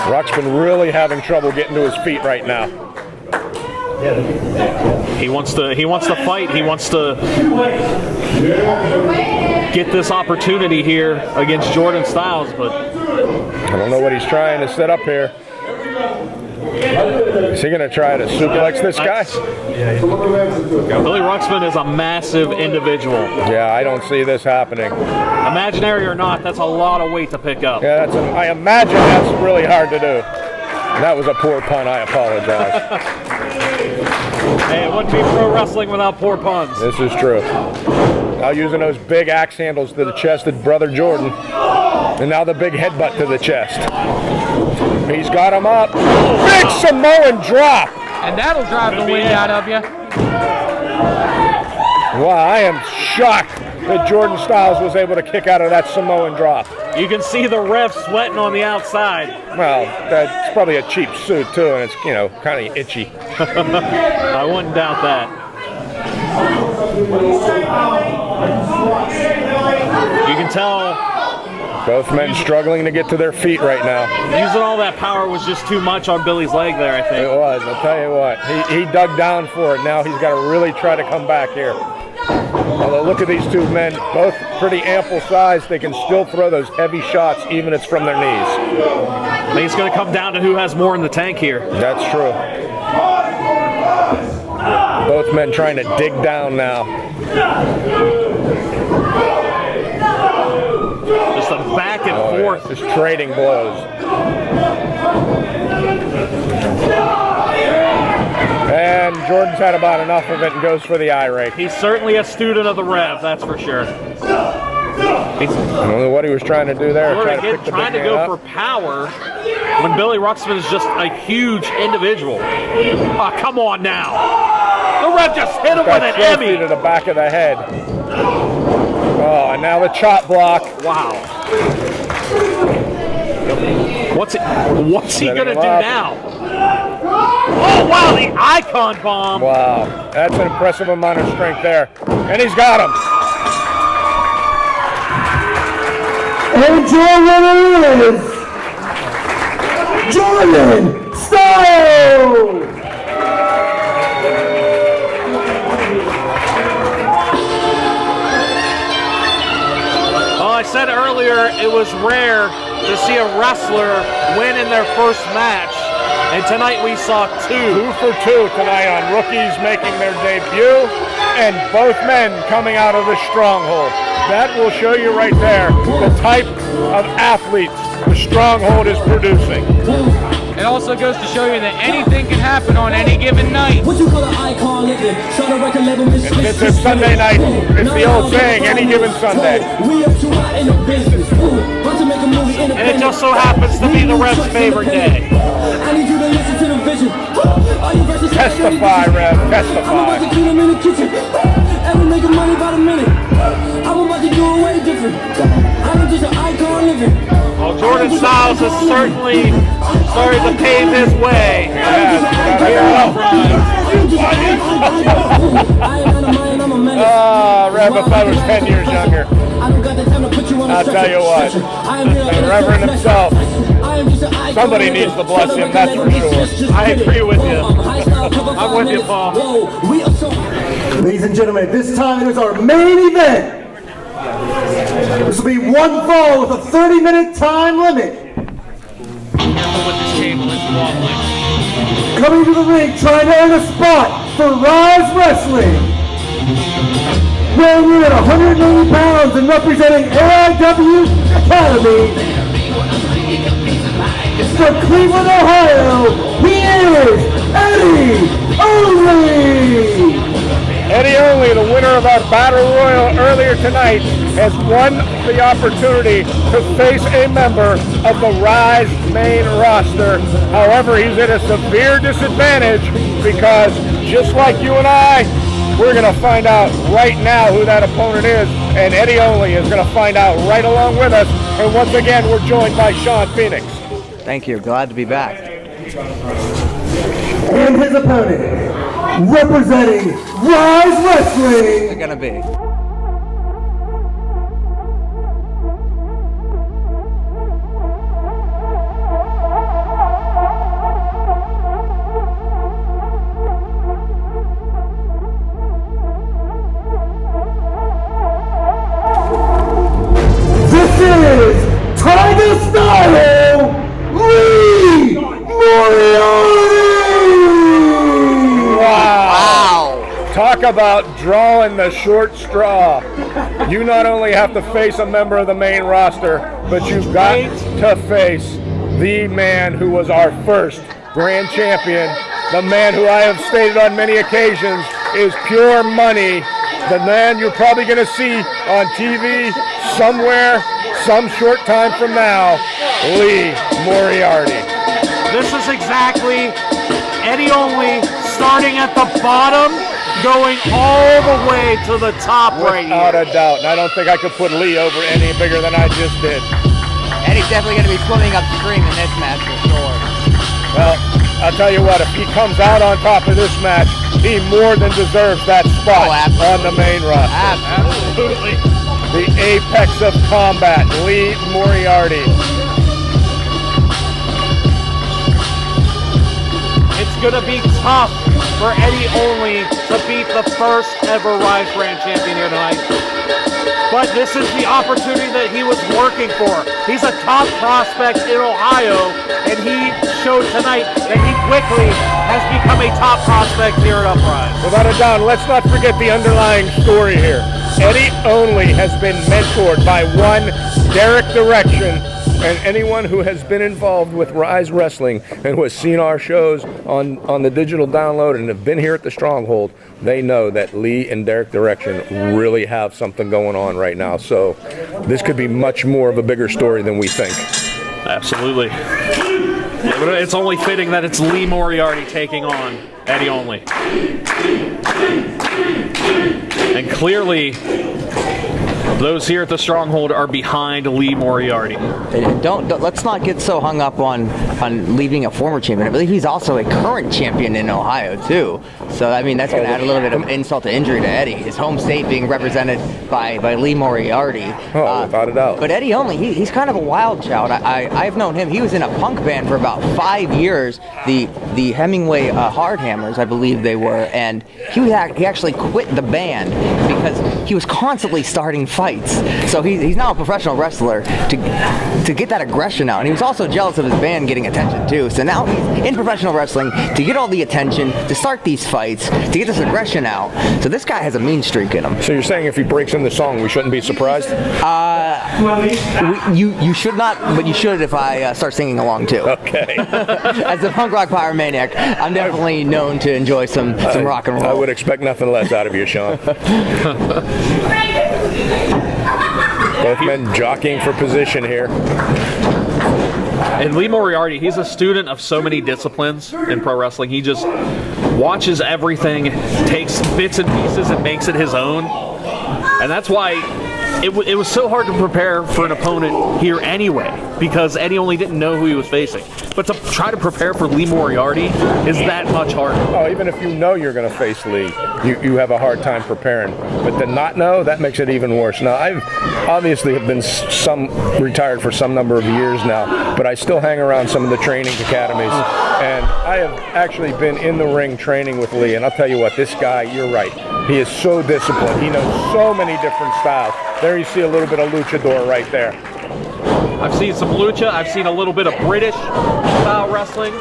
Ruxpin really having trouble getting to his feet right now. He wants to fight. He wants to get this opportunity here against Jordan Styles, but I don't know what he's trying to set up here. Is he going to try to suplex this guy? Billy Ruxpin is a massive individual. Yeah, I don't see this happening. Imaginary or not, that's a lot of weight to pick up. Yeah, I imagine that's really hard to do. That was a poor pun. I apologize. Hey, it wouldn't be pro wrestling without poor puns. This is true. Now using those big axe handles to the chest of Brother Jordan. And now the big headbutt to the chest. He's got him up. Big Samoan drop. And that'll drive the wind out of you. Wow, I am shocked that Jordan Styles was able to kick out of that Samoan drop. You can see the ref sweating on the outside. Well, that's probably a cheap suit too, and it's, kind of itchy. I wouldn't doubt that. You can tell both men struggling to get to their feet right now. Using all that power was just too much on Billy's leg there, I think. It was. I'll tell you what. He dug down for it. Now he's got to really try to come back here. Although look at these two men, both pretty ample size. They can still throw those heavy shots, even if it's from their knees. I think it's going to come down to who has more in the tank here. That's true. Both men trying to dig down now. Just a back and forth. Just trading blows. And Jordan's had about enough of it and goes for the eye rake. He's certainly a student of the Rev, that's for sure. I don't know what he was trying to do there. Trying to go for power when Billy Ruxpin is just a huge individual. Oh, come on now. The Rev just hit him with an Emmy. To the back of the head. Oh, and now the chop block. Wow. What's he gonna do now? Oh wow, the icon bomb. Wow, that's an impressive amount of strength there. And he's got him. And your winner is Jordan Styles! Well, I said earlier it was rare to see a wrestler win in their first match, and tonight we saw 2 for 2 tonight on rookies making their debut, and both men coming out of the Stronghold. That will show you right there the type of athletes the Stronghold is producing. It also goes to show you that anything can happen on any given night. It's Sunday night. It's the old saying, any given Sunday. and it just so happens to be the Rev's favorite day. Testify, Rev, testify. Well, Jordan Styles has certainly started to pave his way. Rev, if I was 10 years younger, I'll tell you what, the Reverend himself, somebody needs to bless him, that's for sure. I agree with you. I'm with you, Paul. Ladies and gentlemen, this time it is our main event. This will be one fall with a 30-minute time limit. Careful with this cable, it's wobbling. Coming to the ring, trying to earn a spot for Ryse Wrestling. Weighing in at 180 pounds and representing AIW Academy. From Cleveland, Ohio, he is Eddie Olli. Eddie Olli, the winner of our Battle Royal earlier tonight, has won the opportunity to face a member of the Ryse main roster. However, he's at a severe disadvantage because just like you and I, we're going to find out right now who that opponent is, and Eddie Olli is going to find out right along with us. And once again, we're joined by Sean Phoenix. Thank you. Glad to be back. And his opponent, representing Ryse Wrestling. Who's it gonna be? This is Tiger Style Moriarty. Talk about drawing the short straw. You not only have to face a member of the main roster, but you've got to face the man who was our first grand champion, the man who I have stated on many occasions is pure money, the man you're probably going to see on TV somewhere, some short time from now, Lee Moriarty. This is exactly Eddie Olli starting at the bottom, going all the way to the top right here. Without a doubt, and I don't think I could put Lee over any bigger than I just did. Eddie's definitely going to be swimming upstream in this match for sure. Well, I'll tell you what, if he comes out on top of this match, he more than deserves that spot on the main roster. Absolutely. The apex of combat, Lee Moriarty. It's going to be tough for Eddie Only to beat the first ever Ryse Grand Champion here tonight. But this is the opportunity that he was working for. He's a top prospect in Ohio, and he showed tonight that he quickly has become a top prospect here at Uprise. Without a doubt, let's not forget the underlying story here. Eddie Only has been mentored by one Derek Direction, and anyone who has been involved with Ryse Wrestling and who has seen our shows on the digital download and have been here at the Stronghold, they know that Lee and Derek Direction really have something going on right now. So this could be much more of a bigger story than we think. Absolutely. Yeah, but it's only fitting that it's Lee Moriarty taking on Eddie Only. And clearly, those here at the Stronghold are behind Lee Moriarty. Let's not get so hung up on leaving a former champion. I believe he's also a current champion in Ohio too. So I mean that's going to add a little bit of insult to injury to Eddie. His home state being represented by Lee Moriarty. Without a doubt. But Eddie Only, he's kind of a wild child. I've known him. He was in a punk band for about 5 years. The Hemingway Hardhammers, I believe they were, and he actually quit the band because he was constantly starting fights. So he's now a professional wrestler to get that aggression out. And he was also jealous of his band getting attention too. So now he's in professional wrestling to get all the attention, to start these fights, to get this aggression out. So this guy has a mean streak in him. So you're saying if he breaks in the song, we shouldn't be surprised? You should not, but you should if I start singing along too. Okay. As a punk rock pyromaniac, I'm definitely known to enjoy some rock and roll. I would expect nothing less out of you, Sean. Both men jockeying for position here. And Lee Moriarty, he's a student of so many disciplines in pro wrestling. He just watches everything, takes bits and pieces and makes it his own. And that's why it was so hard to prepare for an opponent here anyway, because Eddie Only didn't know who he was facing. But to try to prepare for Lee Moriarty is that much harder. Oh, even if you know you're going to face Lee, you have a hard time preparing. But to not know, that makes it even worse. Now, I've obviously have been retired for some number of years now, but I still hang around some of the training academies. And I have actually been in the ring training with Lee. And I'll tell you what, this guy, you're right. He is so disciplined. He knows so many different styles. There you see a little bit of luchador right there. I've seen some lucha. I've seen a little bit of British style wrestling.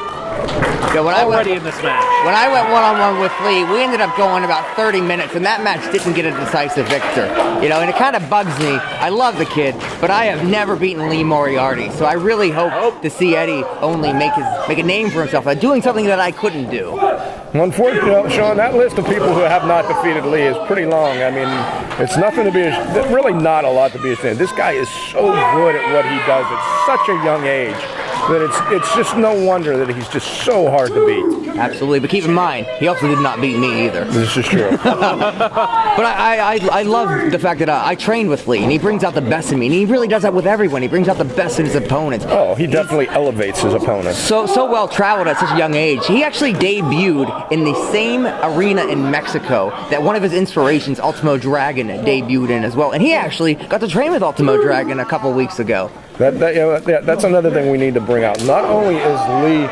Yeah, when already in this match. When I went one-on-one with Lee, we ended up going about 30 minutes, and that match didn't get a decisive victor. You know, and it kind of bugs me. I love the kid, but I have never beaten Lee Moriarty, so I really hope to see Eddie Only make a name for himself by doing something that I couldn't do. Unfortunately, Sean, that list of people who have not defeated Lee is pretty long. I mean, it's nothing to be, really not a lot to be ashamed. This guy is so good at what he does at such a young age that it's just no wonder that he's just so hard to beat. Absolutely, but keep in mind, he also did not beat me either. This is true. But I love the fact that I trained with Lee, and he brings out the best in me, and he really does that with everyone. He brings out the best in his opponents. Oh, he definitely elevates his opponents. So well traveled at such a young age. He actually debuted in the same arena in Mexico that one of his inspirations, Ultimo Dragon, debuted in as well. And he actually got to train with Ultimo Dragon a couple weeks ago. That's another thing we need to bring out. Not only is Lee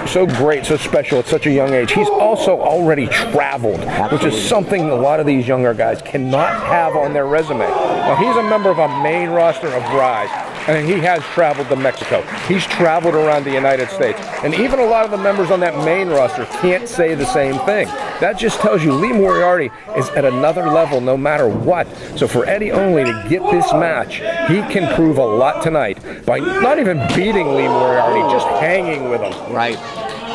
so great, so special at such a young age, he's also already traveled, which is something a lot of these younger guys cannot have on their resume. Now, he's a member of a main roster of Ryse, and he has traveled to Mexico. He's traveled around the United States, and even a lot of the members on that main roster can't say the same thing. That just tells you Lee Moriarty is at another level no matter what. So for Eddie Only to get this match, he can prove a lot tonight by not even beating Lee Moriarty, just hanging with him. Right.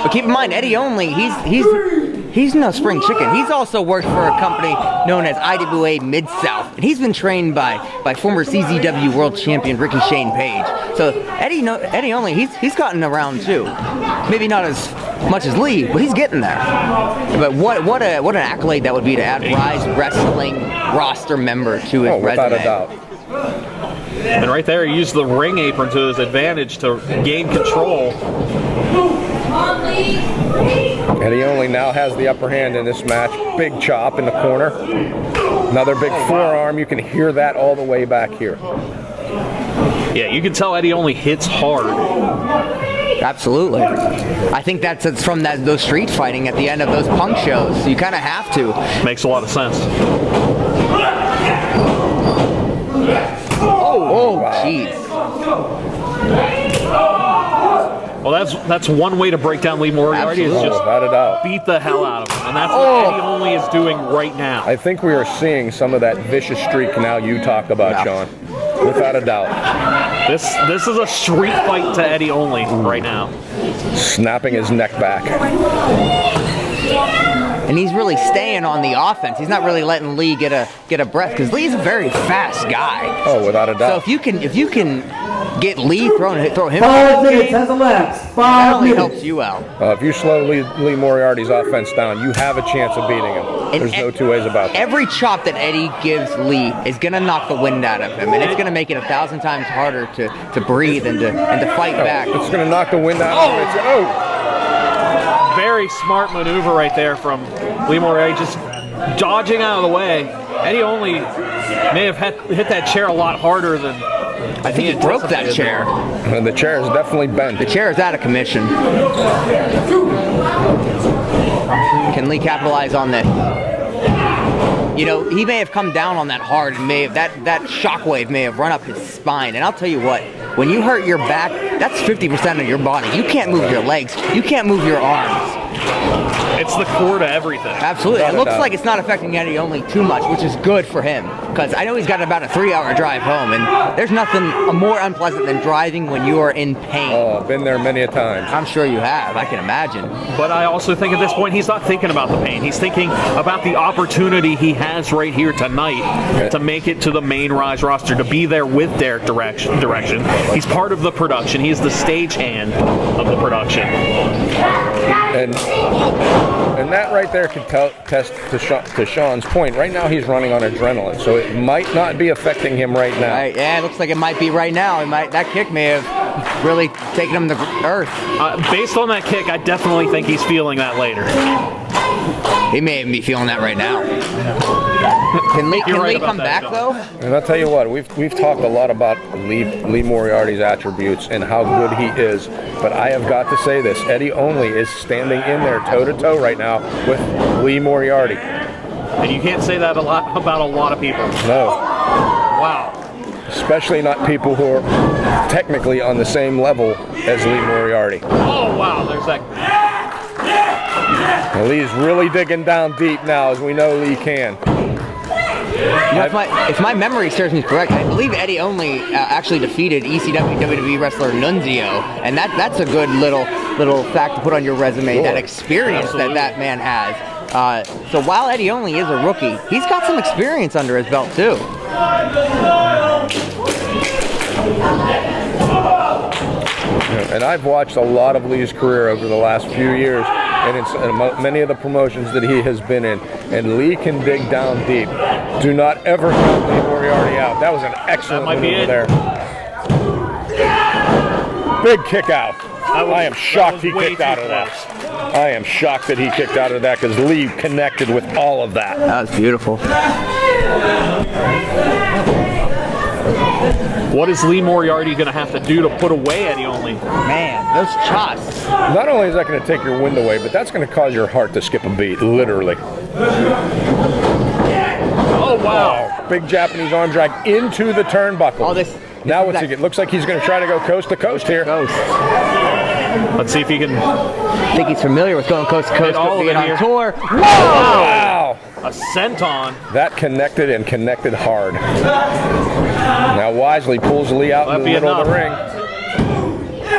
But keep in mind, Eddie Only, he's no spring chicken. He's also worked for a company known as IWA Mid-South, and he's been trained by former CZW World Champion Ricky Shane Page. So Eddie Only, he's gotten around too. Maybe not as much as Lee, but he's getting there. But what an accolade that would be to add Ryse Wrestling roster member to his resume. Without a doubt. And right there, he used the ring apron to his advantage to gain control. Eddie Only now has the upper hand in this match. Big chop in the corner. Another big forearm. You can hear that all the way back here. Yeah, you can tell Eddie Only hits hard. Absolutely. I think it's from those street fighting at the end of those punk shows. So you kind of have to. Makes a lot of sense. Oh, jeez. Well, that's one way to break down Lee Moriarty is just beat the hell out of him, and that's what Eddie Only is doing right now. I think we are seeing some of that vicious streak now you talk about, Sean. Without a doubt. This is a street fight to Eddie Only right now. Snapping his neck back. And he's really staying on the offense. He's not really letting Lee get a breath because Lee's a very fast guy. Oh, without a doubt. So if you can get Lee throw him 5 minutes has elapsed. 5 that only minutes. helps you out. If you slow Lee Moriarty's offense down, you have a chance of beating him. There's no two ways about it. Every chop that Eddie gives Lee is going to knock the wind out of him, and it's going to make it 1,000 times harder to breathe and to fight back. It's going to knock the wind out of him. Very smart maneuver right there from Lee Moriarty, just dodging out of the way. Eddie Only may have hit that chair a lot harder than I think he broke that chair. And the chair is definitely bent. The chair is out of commission. Can Lee capitalize on this? You know, he may have come down on that hard, and that shockwave may have run up his spine. And I'll tell you what, when you hurt your back, that's 50% of your body. You can't move your legs. You can't move your arms. It's the core to everything. Absolutely. It looks like it's not affecting Eddie Only too much, which is good for him. Because I know he's got about a 3-hour drive home, and there's nothing more unpleasant than driving when you are in pain. Oh, I've been there many a time. I'm sure you have. I can imagine. But I also think at this point he's not thinking about the pain. He's thinking about the opportunity he has right here tonight to make it to the main Ryse roster, to be there with Derek direction. He's part of the production. He's the stagehand of the production. And that right there can test to Sean's point. Right now he's running on adrenaline, so it might not be affecting him right now. Yeah, it looks like it might be right now. That kick may have really taken him to earth. Based on that kick, I definitely think he's feeling that later. He may even be feeling that right now. Can Lee come back though? And I'll tell you what, we've talked a lot about Lee Moriarty's attributes and how good he is, but I have got to say this: Eddie Only is standing in there toe-to-toe right now with Lee Moriarty. And you can't say that about a lot of people. No. Wow. Especially not people who are technically on the same level as Lee Moriarty. Oh wow, there's that. Well, Lee's really digging down deep now, as we know Lee can. If my memory serves me correct, I believe Eddie Only actually defeated ECW WWE wrestler Nunzio, and that's a good little fact to put on your resume. Sure. That experience that man has. So while Eddie Only is a rookie, he's got some experience under his belt too. And I've watched a lot of Lee's career over the last few years, and in many of the promotions that he has been in, and Lee can dig down deep. Do not ever count Lee Moriarty out. That was an excellent maneuver there. Big kick out. I am shocked he kicked out of that. I am shocked that he kicked out of that because Lee connected with all of that. That was beautiful. What is Lee Moriarty going to have to do to put away Eddie Only? Man, those shots. Not only is that going to take your wind away, but that's going to cause your heart to skip a beat, literally. Oh, wow. Big Japanese arm drag into the turnbuckle. Oh, now what's he get? Looks like he's going to try to go coast to coast here. Let's see if he can. I think he's familiar with going coast to coast, being on tour. Whoa! Wow! A senton. That connected and connected hard. Now Wisely pulls Lee out in the middle of the ring.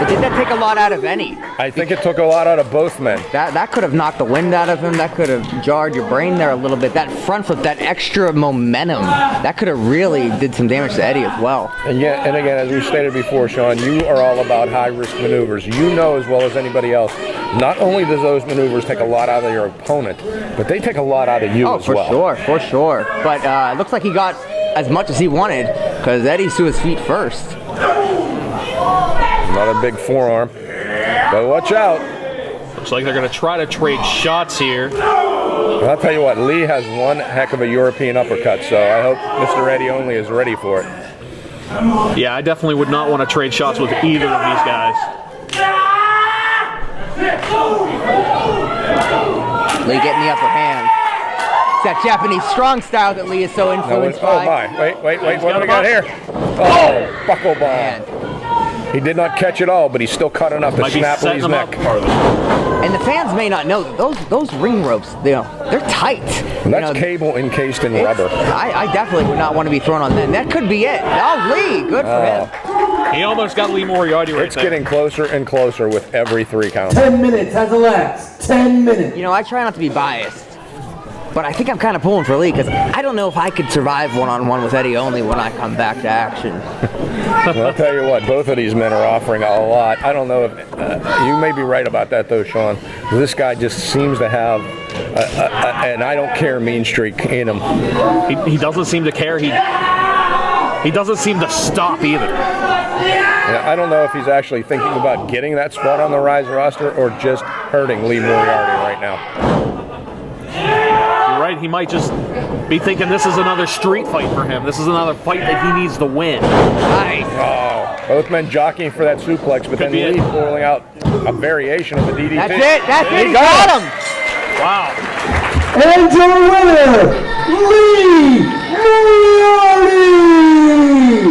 But did that take a lot out of Eddie? I think it took a lot out of both men. That could have knocked the wind out of him. That could have jarred your brain there a little bit. That front flip, that extra momentum, that could have really did some damage to Eddie as well. And again, as we stated before, Sean, you are all about high-risk maneuvers. You know as well as anybody else, not only does those maneuvers take a lot out of your opponent, but they take a lot out of you as well. For sure. But it looks like he got as much as he wanted because Eddie's to his feet first. Another big forearm. But watch out. Looks like they're going to try to trade shots here. Well, I'll tell you what, Lee has one heck of a European uppercut, so I hope Mr. Eddie Only is ready for it. Yeah, I definitely would not want to trade shots with either of these guys. Lee getting the upper hand. It's that Japanese strong style that Lee is so influenced by. Oh my, wait, what do we got here? Oh, buckle ball. He did not catch it all, but he still caught enough to snap Lee's neck. And the fans may not know that those ring ropes, they're tight. And that's cable encased in rubber. I definitely would not want to be thrown on that. And that could be it. Oh, Lee, good for him. He almost got Lee Moriarty right there. It's getting closer and closer with every 3 count. 10 minutes has elapsed. 10 minutes. You know, I try not to be biased, but I think I'm kind of pulling for Lee because I don't know if I could survive one-on-one with Eddie only when I come back to action. Well, I'll tell you what, both of these men are offering a lot. I don't know if you may be right about that, though, Sean. This guy just seems to have an I don't care mean streak in him. He doesn't seem to care. He doesn't seem to stop either. Yeah, I don't know if he's actually thinking about getting that spot on the Ryse roster or just hurting Lee Moriarty right now. You're right, he might just be thinking this is another street fight for him. This is another fight that he needs to win. Nice. Oh, both men jockeying for that suplex, but then Lee pulling out a variation of the DDT. That's it, he got him. Wow. And your winner, Lee Moriarty!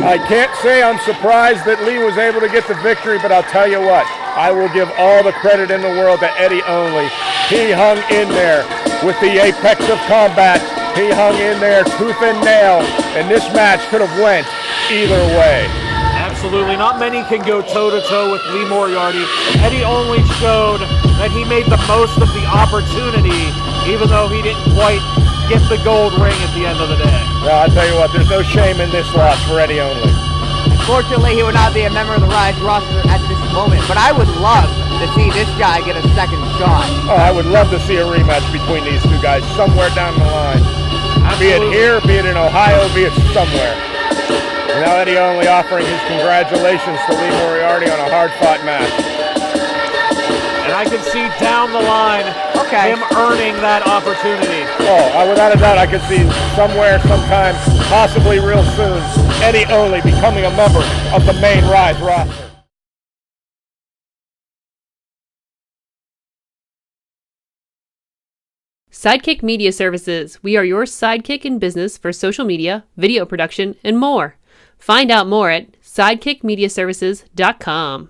I can't say I'm surprised that Lee was able to get the victory, but I'll tell you what, I will give all the credit in the world to Eddie only. He hung in there with the apex of combat. He hung in there tooth and nail, and this match could have went either way. Absolutely. Not many can go toe-to-toe with Lee Moriarty. Eddie only showed that he made the most of the opportunity, even though he didn't quite get the gold ring at the end of the day. Well, I'll tell you what, there's no shame in this loss for Eddie only. Fortunately, he would not be a member of the Ryse roster at this moment, but I would love to see this guy get a second shot. Oh, I would love to see a rematch between these two guys somewhere down the line. Absolutely. Be it here, be it in Ohio, be it somewhere. And now Eddie only offering his congratulations to Lee Moriarty on a hard-fought match. And I can see down the line him earning that opportunity. Oh, without a doubt, I could see somewhere, sometime, possibly real soon, Eddie only becoming a member of the main Ryse roster. Sidekick Media Services. We are your sidekick in business for social media, video production, and more. Find out more at sidekickmediaservices.com.